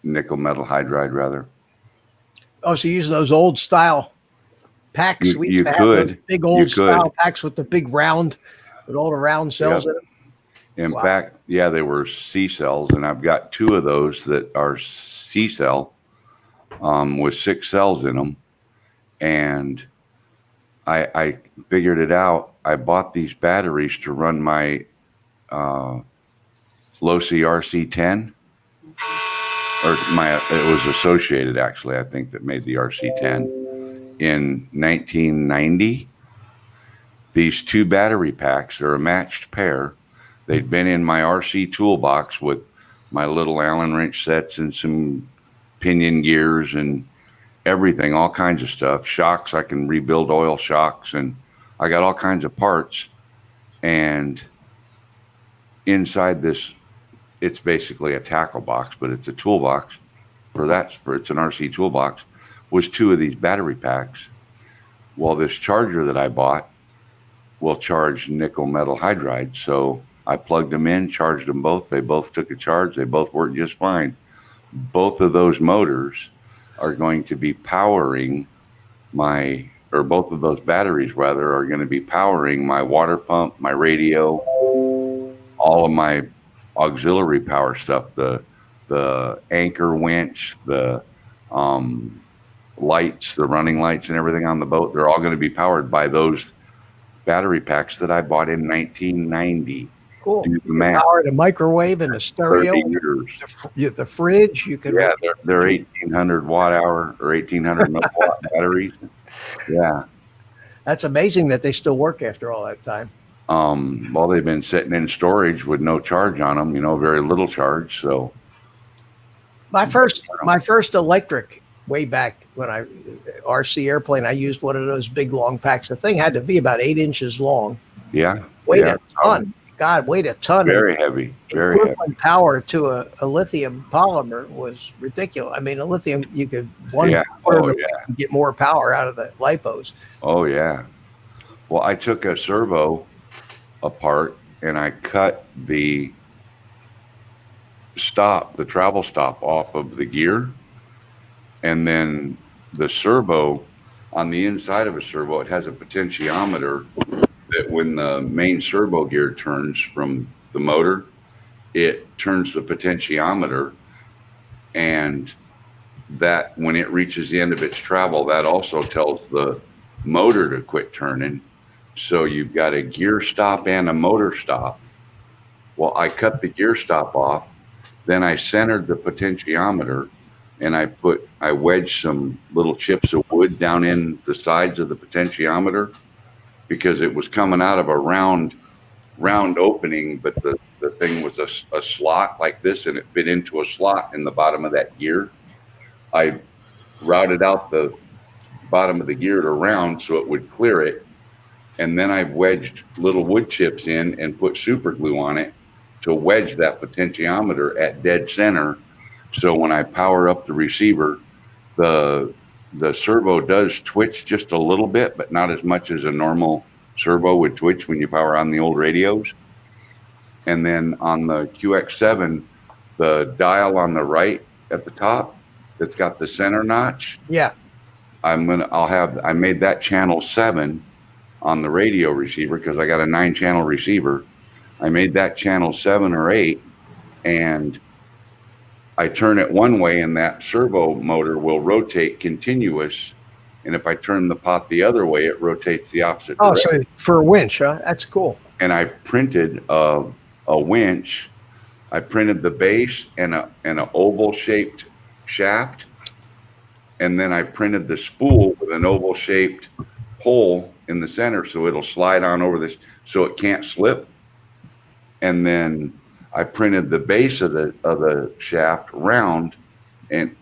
Nickel metal hydride, rather. Oh, so you use those old style packs? You could. Big old style packs with the big round, with all the round cells in them. In fact, yeah, they were C cells, and I've got 2 of those that are C cell with 6 cells in them. And I figured it out. I bought these batteries to run my low RC10. Or it was Associated, actually, I think, that made the RC10. in 1990. These two battery packs are a matched pair. They'd been in my RC toolbox with my little Allen wrench sets and some pinion gears and everything, all kinds of stuff. Shocks, I can rebuild oil shocks, and I got all kinds of parts. And inside this, it's basically a tackle box, but it's a toolbox. It's an RC toolbox, was two of these battery packs. Well, this charger that I bought will charge nickel metal hydride. So I plugged them in, charged them both. They both took a charge. They both worked just fine. Both of those motors are going to be powering both of those batteries rather are going to be powering my water pump, my radio, all of my auxiliary power stuff, the anchor winch, the lights, the running lights and everything on the boat. They're all going to be powered by those battery packs that I bought in 1990. Cool. Do the You can math. power the microwave and the stereo, 30 years. the fridge. You can. Yeah, they're 1,800 watt hour or 1,800 milliwatt batteries. Yeah. That's amazing that they still work after all that time. Well, they've been sitting in storage with no charge on them, very little charge. So My first electric way back when RC airplane, I used one of those big long packs. The thing had to be about 8 inches long. yeah. Weighed yeah. a ton. God, weighed a ton. Very heavy. Very heavy. Equivalent power to a lithium polymer was ridiculous. I mean, a lithium, you could get more power out of the lipos. Oh, yeah. Well, I took a servo apart and I cut the travel stop off of the gear. And then the servo, on the inside of a servo, it has a potentiometer that when the main servo gear turns from the motor, it turns the potentiometer, and that when it reaches the end of its travel, that also tells the motor to quit turning. So you've got a gear stop and a motor stop. Well, I cut the gear stop off, then I centered the potentiometer, and I wedged some little chips of wood down in the sides of the potentiometer, because it was coming out of a round opening, but the thing was a slot like this, and it fit into a slot in the bottom of that gear. I routed out the bottom of the gear to round so it would clear it, and then I wedged little wood chips in and put super glue on it to wedge that potentiometer at dead center. So when I power up the receiver, the servo does twitch just a little bit, but not as much as a normal servo would twitch when you power on the old radios. And then on the QX7, the dial on the right at the top that's got the center notch. Yeah. I made that channel 7 on the radio receiver because I got a 9-channel receiver. I made that channel 7 or 8, and I turn it one way and that servo motor will rotate continuous. And if I turn the pot the other way, it rotates the opposite direction. So for a winch, huh? That's cool. And I printed a winch. I printed the base and an oval shaped shaft. And then I printed the spool with an oval shaped hole in the center so it'll slide on over this so it can't slip. And then I printed the base of the shaft round and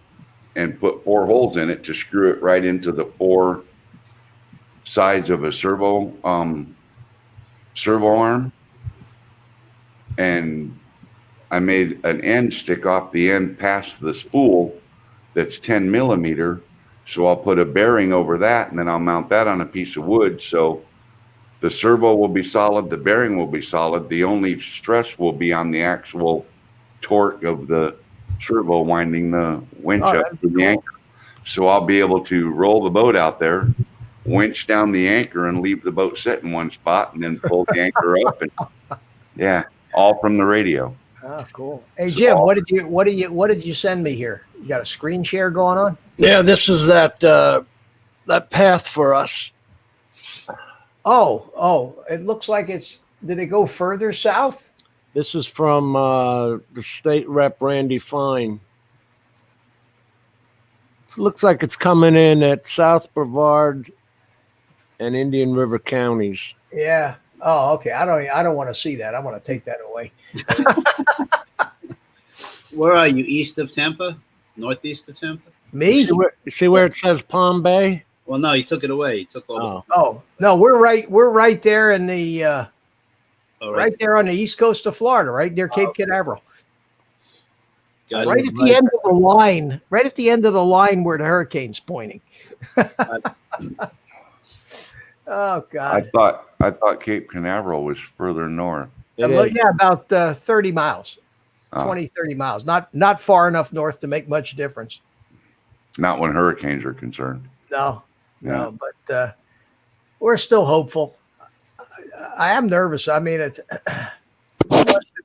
put 4 holes in it to screw it right into the 4 sides of a servo arm. And I made an end stick off the end past the spool that's 10 millimeter. So I'll put a bearing over that, and then I'll mount that on a piece of wood. So the servo will be solid, the bearing will be solid. The only stress will be on the actual torque of the servo winding the winch up to the anchor. So I'll be able to roll the boat out there, winch down the anchor, and leave the boat sit in one spot, and then pull the anchor up. And yeah, all from the radio. Oh, cool. Hey, Jim, what did you send me here? You got a screen share going on? Yeah, this is that path for us. Oh, it looks like did it go further south? This is from the state rep, Randy Fine. It looks like it's coming in at South Brevard and Indian River counties. Yeah. Oh, okay. I don't want to see that. I want to take that away. Where are you? East of Tampa? Northeast of Tampa? Me? You see where it says Palm Bay? Well, no, he took it away. He took all Oh. Oh, no, we're right there in the the. Oh, right there on the east coast of Florida, right near Cape Canaveral. Got Right it. at the end of the line, right at the end of the line where the hurricane's pointing. Oh God. I thought Cape Canaveral was further north. It is. Yeah, about 30 miles. Oh, 20, 30 miles. Not far enough north to make much difference. not when hurricanes are concerned. No, but we're still hopeful. I am nervous. I mean, it's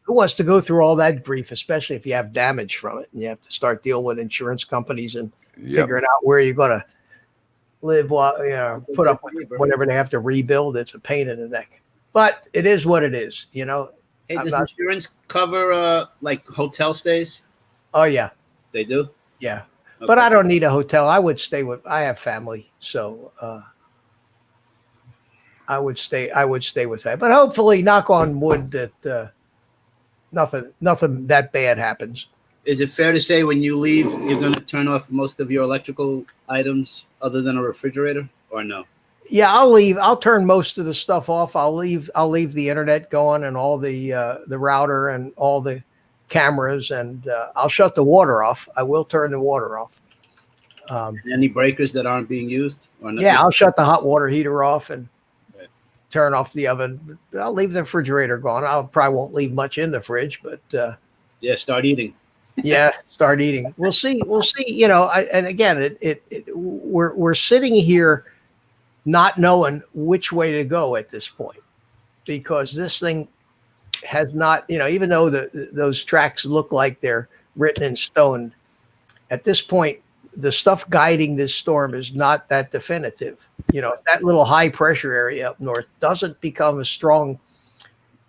who wants to go through all that grief, especially if you have damage from it and you have to start dealing with insurance companies and Yep. figuring out where you're going to live while put up with whatever they have to rebuild. It's a pain in the neck, but it is what it is. Hey, I'm does not- insurance cover like hotel stays? Oh yeah, They do. yeah. Okay. But I don't need a hotel. I have family, so I would stay with that. But hopefully, knock on wood, that nothing that bad happens. Is it fair to say when you leave, you're going to turn off most of your electrical items other than a refrigerator, or no? Yeah, I'll leave. I'll turn most of the stuff off. I'll leave the internet going and all the router and all the cameras, and I'll shut the water off. I will turn the water off. Any breakers that aren't being used, or no? Yeah, I'll shut the hot water heater off and Right. turn off the oven. I'll leave the refrigerator going. I probably won't leave much in the fridge, but Yeah, start eating. yeah, start eating. We'll see. And again, we're sitting here not knowing which way to go at this point, because this thing has not, even though those tracks look like they're written in stone, at this point, the stuff guiding this storm is not that definitive. If that little high pressure area up north doesn't become as strong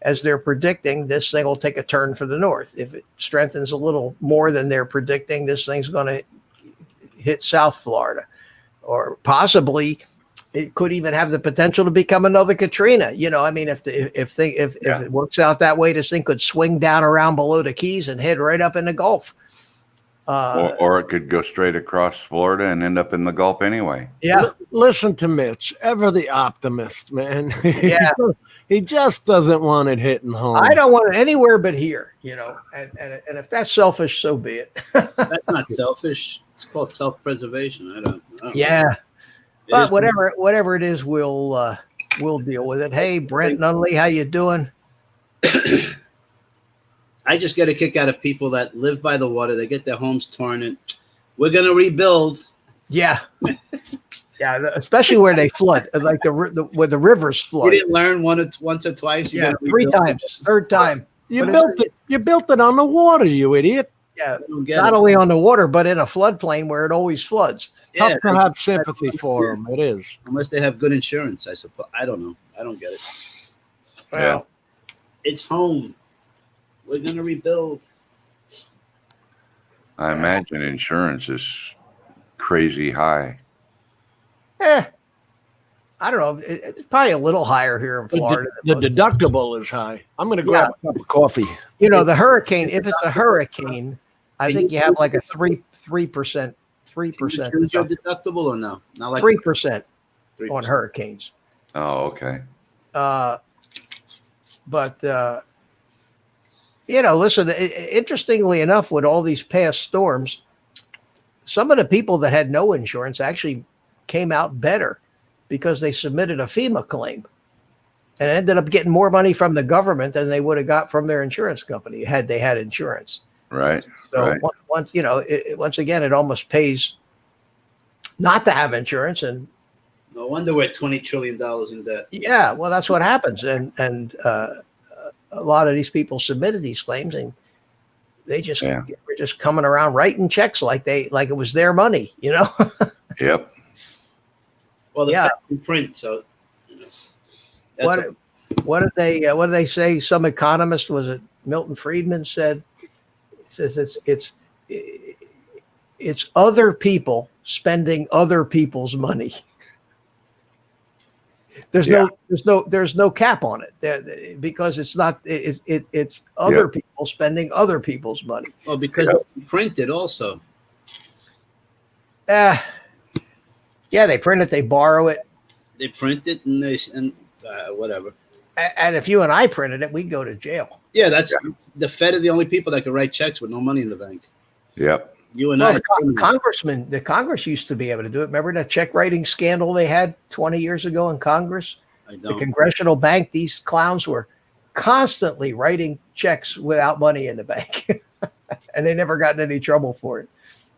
as they're predicting, this thing will take a turn for the north. If it strengthens a little more than they're predicting, this thing's going to hit South Florida, or possibly it could even have the potential to become another Katrina. I mean, if it works out that way, this thing could swing down around below the Keys and head right up in the Gulf. Or it could go straight across Florida and end up in the Gulf anyway. Yeah. Listen to Mitch, ever the optimist, man. Yeah. He just doesn't want it hitting home. I don't want it anywhere but here, and if that's selfish, so be it. That's not selfish. It's called self-preservation. I don't Yeah. It But is- whatever it is, we'll deal with it. Hey, Brent Nunley, how you doing? I just get a kick out of people that live by the water. They get their homes torn, and we're going to rebuild. Yeah. Yeah, especially where they flood, like where the rivers You flood. didn't learn once or twice. You Yeah, gotta 3 rebuild. times, third time. You But built it. You built it on the water, you idiot. Yeah, I don't get not it. only on the water, but in a floodplain where it always floods. Yeah, Tough to have sympathy for them. It is. unless they have good insurance, I suppose. I don't know. I don't get it. Well, It's home. We're going to rebuild. I imagine insurance is crazy high. I don't know. It's probably a little higher here in Florida. The than most. deductible is high. I'm going to grab a cup of coffee. The hurricane. If it's a hurricane, I think you have like a 3%. 3%. Choose your deductible or no? Not like 3% 3%. on hurricanes. Oh, okay. But listen, interestingly enough, with all these past storms, some of the people that had no insurance actually came out better because they submitted a FEMA claim and ended up getting more money from the government than they would have got from their insurance company had they had insurance. Right. So Right. once again, it almost pays not to have insurance. And No wonder we're $20 trillion in debt. yeah, well, that's what happens. And a lot of these people submitted these claims, and they just Yeah. were just coming around writing checks like it was their money. Yep. Well, the Yeah. factory print, so that's What did they say? Some economist, was it Milton Friedman, says it's other people spending other people's money. There's Yeah. no cap on it because it's other people spending other people's money. Well, because they print it also. Yeah, they print it, they borrow it. They print it and whatever. And if you and I printed it, we'd go to jail. Yeah, the Fed are the only people that can write checks with no money in the bank. Yep. You and Well, I. the Congress used to be able to do it. Remember that check writing scandal they had 20 years ago in Congress? I The don't. Congressional Bank, these clowns were constantly writing checks without money in the bank. And they never got in any trouble for it.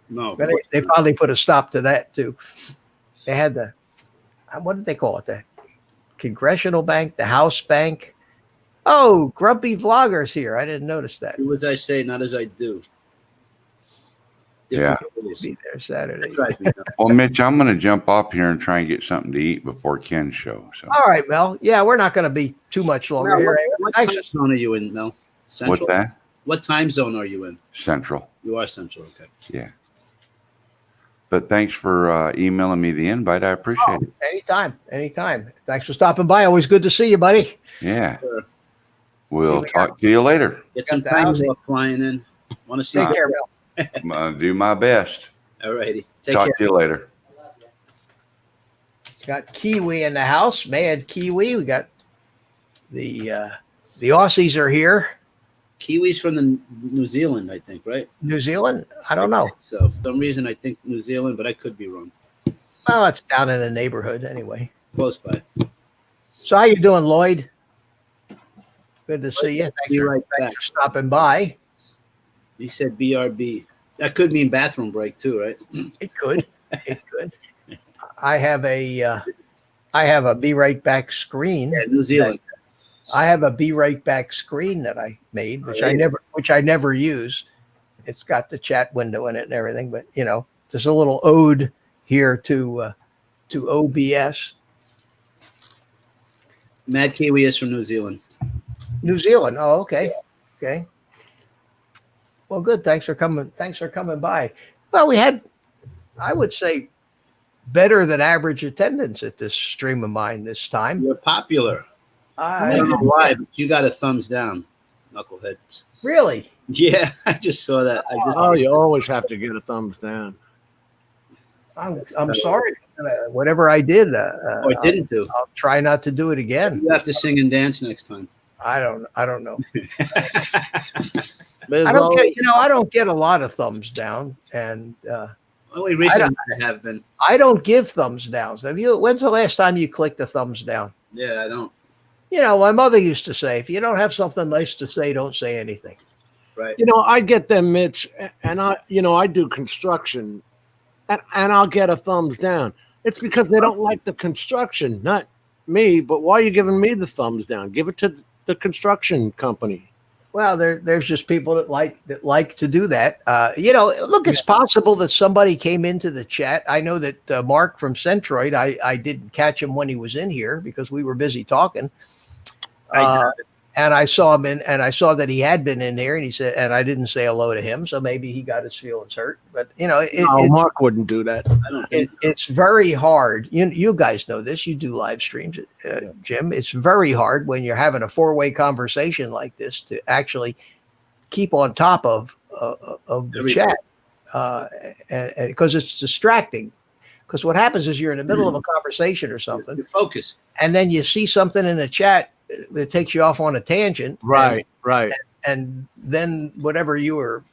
No. But they finally put a stop to that too. They had what did they call it? The Congressional Bank, the House Bank. Oh, grumpy vloggers here. I didn't notice that. Do as I say, not as I do. Yeah. Be there Saturday. That drives me nuts. Well, Mitch, I'm going to jump off here and try and get something to eat before Ken's show. So All right, Mel. Yeah, we're not going to be too much longer Now, here. what time Thanks. zone are you in, Mel? Central? what's that? What time zone are you in? Central. You are Central, okay. Yeah. But thanks for emailing me the invite. I appreciate it. Anytime. Thanks for stopping by. Always good to see you, buddy. Yeah. Sure. We'll we talk to you later. Get Got some the time housing. off flying in. Want to see Take you? care, Mel. I'm going to do my best. All righty. Take Talk care. to you later. Got Kiwi in the house. Mad Kiwi. We got the Aussies are here. Kiwis from the New Zealand, I think, right? New Zealand? I don't know. So for some reason, I think New Zealand, but I could be wrong. Well, it's down in the neighborhood anyway. Close by. So how you doing, Lloyd? Good to see you. Be right Thanks back. for stopping by. He said BRB. That could mean bathroom break too, right? It could. It could. I have a be right back screen. Yeah, New Zealand. I have a be right back screen that I made, which I never use. It's got the chat window in it and everything, but just a little ode here to OBS. Mad Kiwi is from New Zealand. New Zealand. Oh, okay. Okay. Well, good. Thanks for coming by. Well, we had, I would say, better than average attendance at this stream of mine this time. You're popular. I don't know why, but you got a thumbs down, knuckleheads. Really? Yeah, I just saw that. Oh, you always have to get a thumbs down. I'm sorry. Whatever I did, Or didn't do. I'll try not to do it again. You have to sing and dance next time. I don't know. There's I don't always- get, I don't get a lot of thumbs down, and Only recently I have been. I don't give thumbs downs. When's the last time you clicked a thumbs down? Yeah, I don't. My mother used to say, if you don't have something nice to say, don't say anything. Right. I get them, Mitch, and I do construction, and I'll get a thumbs down. It's because they don't like the construction, not me. But why are you giving me the thumbs down? Give it to the construction company. Well, there's just people that like to do that. Look, it's possible that somebody came into the chat. I know that Mark from Centroid, I didn't catch him when he was in here because we were busy talking. And I saw him and I saw that he had been in there, and he said, and I didn't say hello to him, so maybe he got his feelings hurt. But Mark wouldn't do that. I don't think it's very hard. You guys know this. You do live streams, Jim. It's very hard when you're having a four-way conversation like this to actually keep on top of the chat, and because it's distracting. Because what happens is you're in the middle of a conversation or something, you're focused. and then you see something in the chat that takes you off on a tangent. Right. And then whatever you were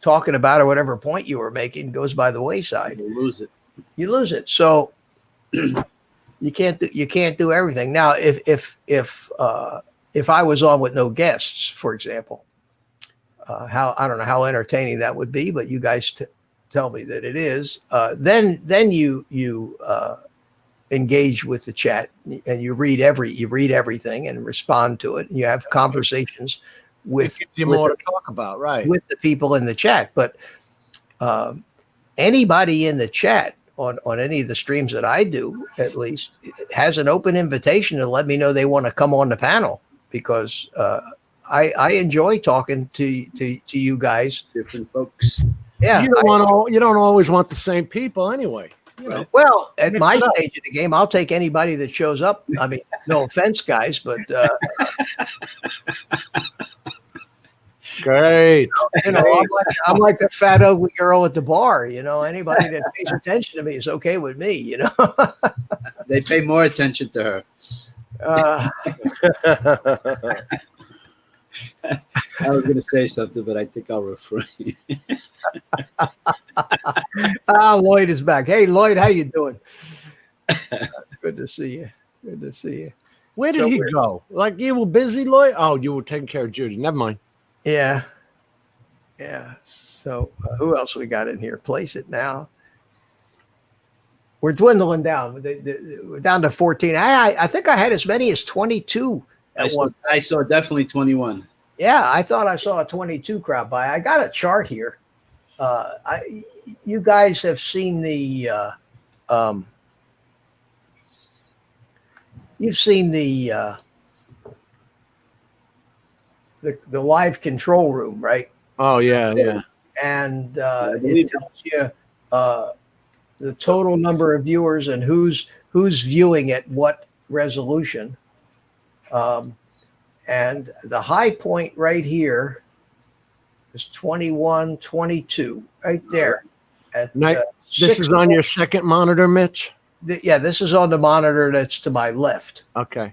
talking about or whatever point you were making goes by the wayside. You lose it. You lose it. So you can't do everything. Now, if I was on with no guests, for example, I don't know how entertaining that would be, but you guys tell me that it is. Then you engage with the chat and you read everything and respond to it, and you have conversations with It gives you more to talk about, right? with the people in the chat. But anybody in the chat on any of the streams that I do, at least, has an open invitation to let me know they want to come on the panel, because I enjoy talking to you guys. Different folks. Yeah. You don't always want the same people anyway. You know. Well, at Mix my it up. stage of the game, I'll take anybody that shows up. I mean, no offense, guys, but Great. you know, I'm like the fat ugly girl at the bar. You know, anybody that pays attention to me is okay with me. You know, They pay more attention to her. I was going to say something, but I think I'll refrain. Lloyd is back. Hey, Lloyd, how you doing? Good to see you. Good to see you. Where did he go? Like you were busy, Lloyd? Oh, you were taking care of Judy. Never mind. Yeah. Yeah. So who else we got in here? Place it now. We're dwindling down. We're down to 14. I think I had as many as 22 at one. I saw definitely 21. Yeah, I thought I saw a 22 crowd by. I got a chart here. You guys have seen the you've seen the live control room, right? Oh yeah, yeah. And it tells you the total number of viewers and who's viewing at what resolution. And the high point right here is 21, 22, right there. This is on your second monitor, Mitch? Yeah, this is on the monitor that's to my left. Okay.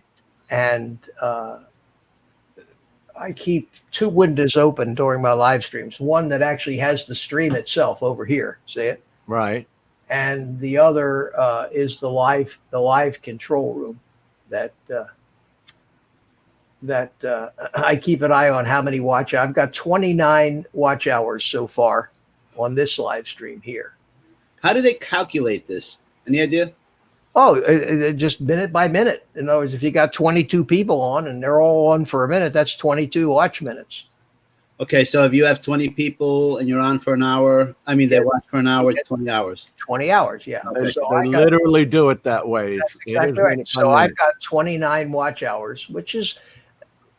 And I keep two windows open during my live streams. One that actually has the stream itself over here. See it? Right. And the other is the live control room that I keep an eye on how many watch. I've got 29 watch hours so far on this live stream here. How do they calculate this? Any idea? Oh, just minute by minute. In other words, if you got 22 people on and they're all on for a minute, that's 22 watch minutes. Okay, so if you have 20 people and you're on for an hour, I mean, they watch for an hour, it's 20 hours. 20 hours, yeah. They, So they literally do it that way. That's It exactly is right. minute by So I've minute. got 29 watch hours, which is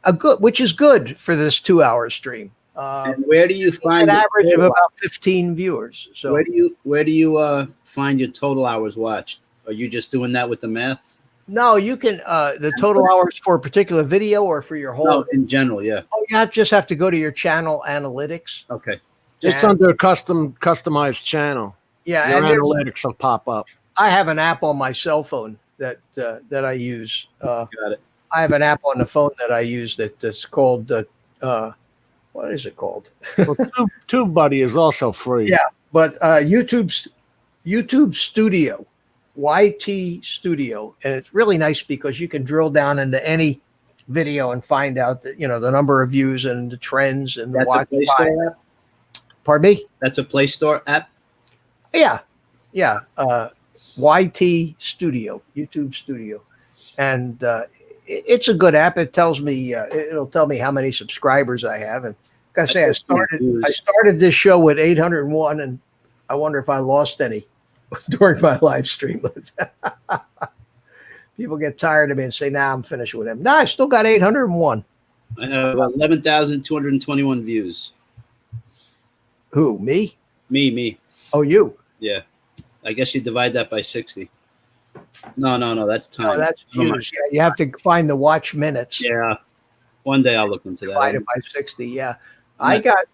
good for this 2-hour stream. And where do you It's find an average of total about 15 viewers. So Where do you find your total hours watched? Are you just doing that with the math? no, you can the total hours for a particular video or for your whole. No, in general, yeah. Oh, just have to go to your channel analytics. Okay. It's And- under a customized channel. Yeah, Your and there's- analytics will pop up. I have an app on my cell phone that I use. Got it. I have an app on the phone that I use that's called what is it called? Well, TubeBuddy is also free. Yeah. But YouTube Studio, YT Studio, and it's really nice because you can drill down into any video and find out that the number of views and the trends and the That's a watch Play time. Store app? Pardon me? That's a Play Store app? Yeah. YT Studio, YouTube Studio, and it's a good app. It tells me it'll tell me how many subscribers I have, and like I say, I started this show with 801, and I wonder if I lost any during my live stream. People get tired of me and say, "Nah, I'm finished with him." Nah, I still got 801. I have 11,221 views. Who? Me? Me. Oh, you? Yeah. I guess you divide that by 60. No, that's time. No, that's views. Yeah, you have to find the watch minutes. Yeah. One day I'll look into that. Divided by 60. Yeah. I got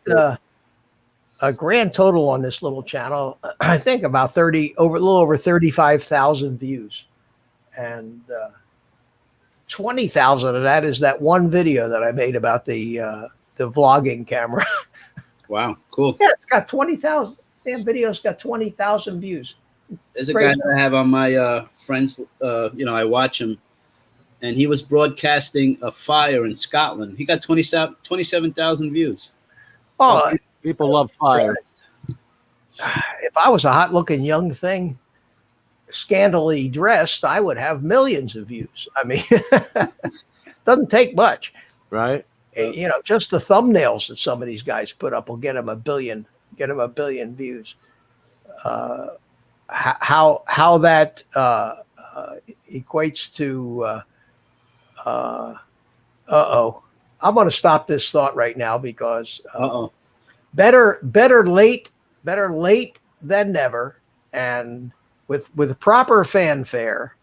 a grand total on this little channel. I think about a little over 35,000 views, and 20,000 of that is that one video that I made about the vlogging camera. Wow, cool. Yeah, it's got 20,000. Damn video's got 20,000 views. There's a guy that I have on my friends. I watch him, and he was broadcasting a fire in Scotland. He got 27,000 views. Oh, People love fire. if I was a hot-looking young thing, scantily dressed, I would have millions of views. I mean, doesn't take much. Right? Just the thumbnails that some of these guys put up will get them a billion views. How that equates to I'm going to stop this thought right now because better late better late than never, and with proper fanfare.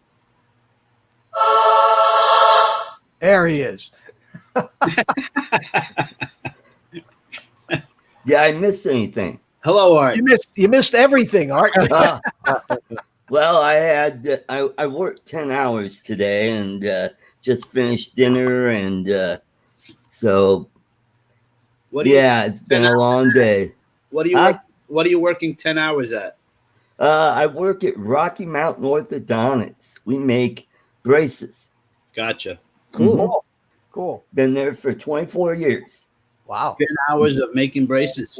There he is. Did I miss anything? Hello, Art. You missed everything, Art. Well, I worked 10 hours today and just finished dinner, and so What do you? it's been a long day. What do you? Huh? What are you working 10 hours at? I work at Rocky Mountain Orthodontics. We make braces. Gotcha. Cool. Cool. Been there for 24 years. Wow. 10 hours of making braces.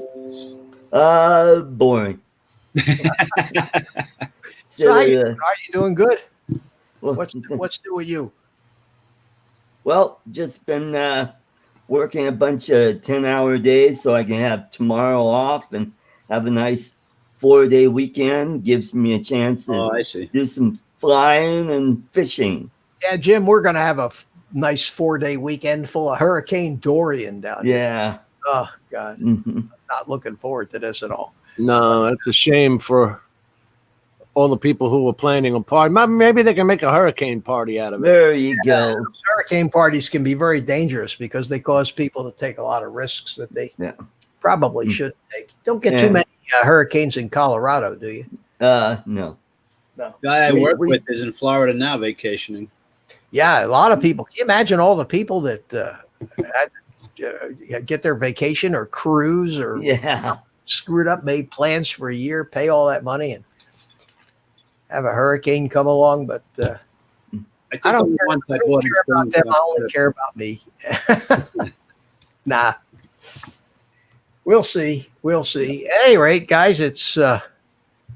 Boring. So how you, uh, are you doing good? well, What's new with you? well, just been working a bunch of 10-hour days so I can have tomorrow off and have a nice 4-day weekend. Gives me a chance to I see. do some flying and fishing. Yeah, Jim, we're gonna have a nice 4-day weekend full of Hurricane Dorian down here. Yeah. Oh God, Mhm. not looking forward to this at all. No, that's a shame for all the people who were planning a party. Maybe they can make a hurricane party out of it. There you go. Those hurricane parties can be very dangerous because they cause people to take a lot of risks that they probably shouldn't take. Don't get too many hurricanes in Colorado, do you? No. No. Guy I work with is in Florida now vacationing. Yeah, a lot of people. Can you imagine all the people that get their vacation or cruise or screwed up, made plans for a year, pay all that money, and have a hurricane come along? But I don't care, about them. I only care about me. Nah. We'll see. We'll see. At any rate, guys, it's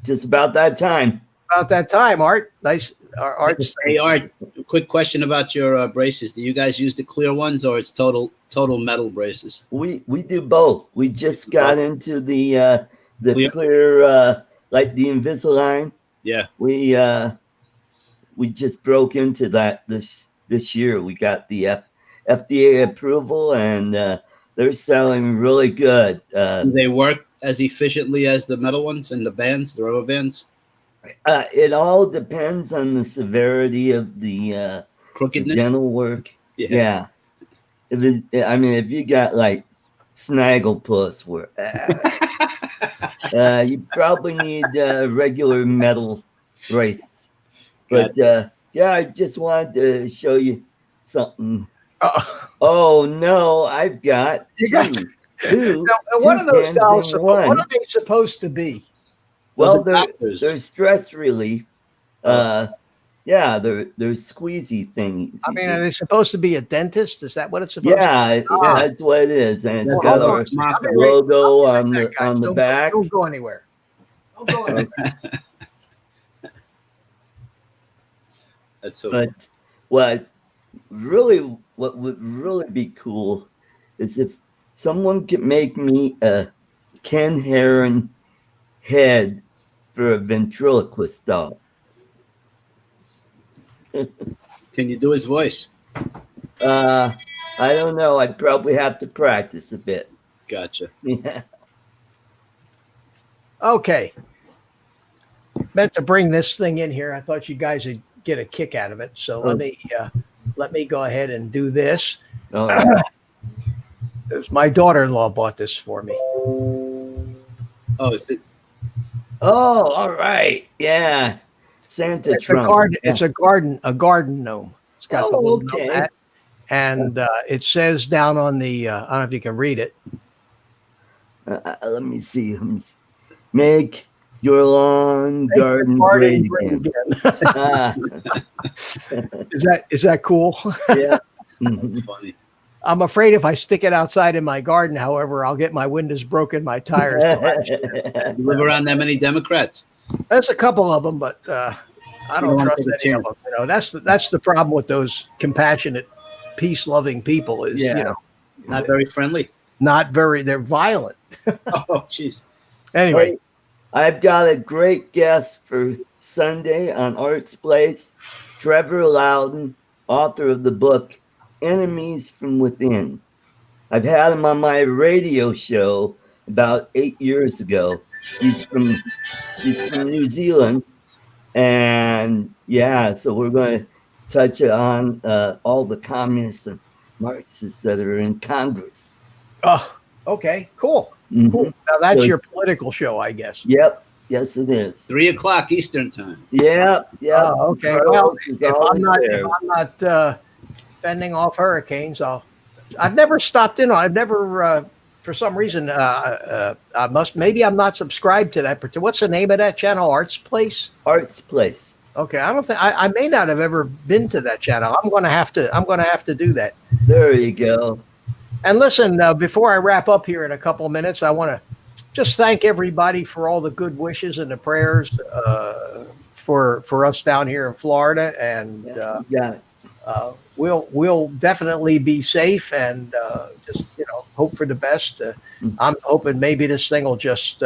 just about that time. About that time, Art. Nice. Art's. Hey, Art, quick question about your braces. Do you guys use the clear ones or it's total metal braces? We do both. We just got into the clear like the Invisalign. Yeah. We just broke into that this year. We got the FDA approval, and they're selling really good. Do they work as efficiently as the metal ones and the bands, the rubber bands? It all depends on the severity of the crookedness, dental work. Yeah. If you got like snagglepuss, where you probably need regular metal braces. But I just wanted to show you something. Oh no, I've got two. Now, what are those dolls? What are they supposed to be? Well, they're stress relief. They're squeezy things. I mean, are they supposed to be a dentist? Is that what it's supposed to be? Yeah, that's what it is. And it's got our logo on the back. Don't go anywhere. Don't go anywhere. That's so But what would really be cool is if someone could make me a Ken Heron head for a ventriloquist doll. Can you do his voice? I don't know. I'd probably have to practice a bit. Gotcha. Yeah. Okay. Meant to bring this thing in here. I thought you guys would get a kick out of it. So let me go ahead and do this. All right. My daughter-in-law bought this for me. Oh, is it? Oh, all right. Yeah. Santa It's Trump. a garden. It's a garden gnome. It's got the little gnome hat, and it says down on the. I don't know if you can read it. Let me see. Make your lawn garden great again. Is that cool? Yeah. That's funny. I'm afraid if I stick it outside in my garden, however, I'll get my windows broken, my tires. You live around that many Democrats? There's a couple of them, but I don't trust any of them. You know, that's the problem with those compassionate, peace-loving people. Is not very friendly. Not very. They're violent. Oh, jeez. Anyway, I've got a great guest for Sunday on Art's Place. Trevor Loudon, author of the book Enemies from Within. I've had him on my radio show about 8 years ago. He's from New Zealand, and yeah, so we're going to touch on all the communists and Marxists that are in Congress. Oh, okay, cool. Mhm. Cool. Now that's So- your political show, I guess. Yep. Yes, it is. 3:00 Eastern time. Yep. Yep. Oh, okay. Carlos Well, is if always I'm there. not fending off hurricanes, I've never stopped in. I've never, for some reason, maybe I'm not subscribed to that. What's the name of that channel? Arts Place. Art's Place. Okay, I don't think I may not have ever been to that channel. I'm going to have to do that. There you go. And listen, before I wrap up here in a couple of minutes, I want to just thank everybody for all the good wishes and the prayers for us down here in Florida. And Yeah. we'll definitely be safe and just hope for the best. I'm hoping maybe this thing will just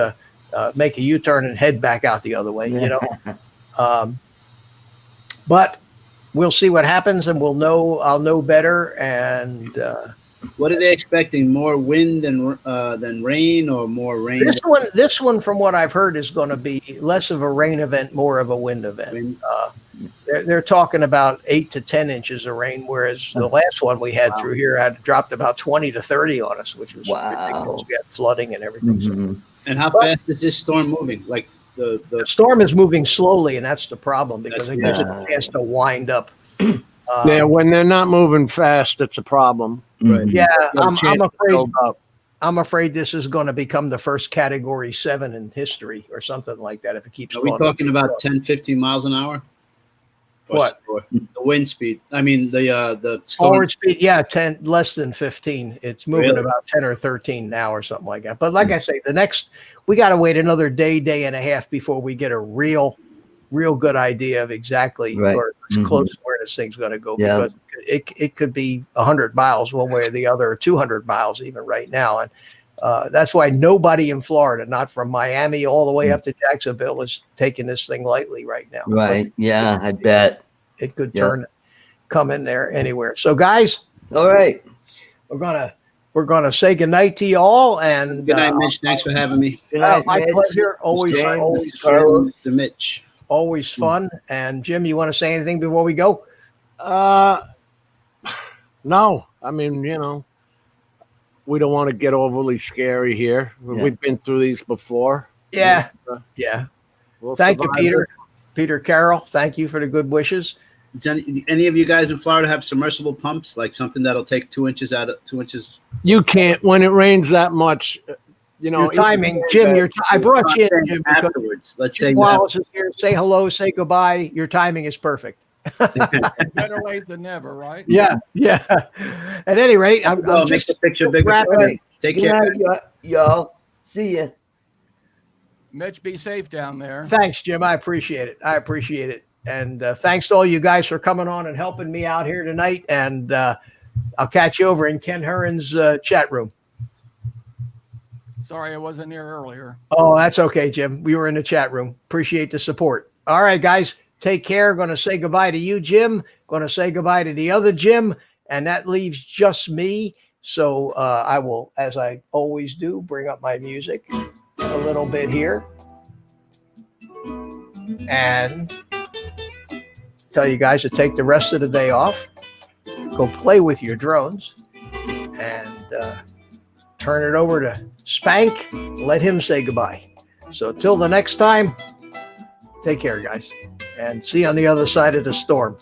make a U-turn and head back out the other way. But we'll see what happens, and I'll know better. And What are they expecting? More wind than rain, or more rain? this one, from what I've heard, is going to be less of a rain event, more of a wind event. Wind. They're talking about 8 to 10 inches of rain, whereas the last one we had through here had dropped about 20 to 30 on us, which was ridiculous. We had flooding and everything. Mhm. And how fast is this storm moving? Like the The storm is moving slowly, and that's the problem because it gives it a Yeah. chance to wind up. Yeah, when they're not moving fast, it's a problem. Mhm. Yeah, No I'm chance to afraid. build up. I'm afraid this is going to become the first Category 7 in history, or something like that. If it keeps Are we going. talking about 10, 15 miles an hour? What? Or the wind speed? I mean, the storm. Forward speed, yeah, 10, less than 15. It's moving Really? about 10 or 13 now, or something like that. But like I say, we got to wait another day and a half before we get a real good idea of exactly Right. or as Mhm. close to where this thing's going to go, Yeah. because it could be 100 miles one way or the other, or 200 miles even right now. And that's why nobody in Florida, not from Miami all the way up to Jacksonville, is taking this thing lightly right now. Right. Yeah, I bet. It could Yeah. come in there anywhere. So guys, All right. we're gonna say goodnight to you all, and Good night, Mitch. Thanks for having me. Good night, my Mitch. pleasure. Always James, Carlos. Mr. Mitch. always fun. And Jim, you want to say anything before we go? No, I mean, we don't want to get overly scary here. Yeah. We've been through these before. Yeah. We'll Thank you, survive Peter. it. Peter Carroll, thank you for the good wishes. Does any of you guys in Florida have submersible pumps, like something that'll take 2 inches out of 2 inches? You can't when it rains that much. Your timing, Jim. I brought you in, Jim, because Afterwards, let's say Jim Wallace is here. Say hello, say goodbye. Your timing is perfect. Better late than never, right? Yeah. At any rate, I'm make just the picture bigger. wrapping for it. you. Take Good care. night, y'all. See ya. Mitch, be safe down there. Thanks, Jim. I appreciate it. And thanks to all you guys for coming on and helping me out here tonight. And I'll catch you over in Ken Heron's chat room. Sorry I wasn't here earlier. Oh, that's okay, Jim. We were in the chat room. Appreciate the support. All right, guys. Take care. Going to say goodbye to you, Jim. Going to say goodbye to the other Jim. And that leaves just me. So I will, as I always do, bring up my music a little bit here. And tell you guys to take the rest of the day off. Go play with your drones. And turn it over to Spank. Let him say goodbye. So till the next time, take care, guys. And see you on the other side of the storm.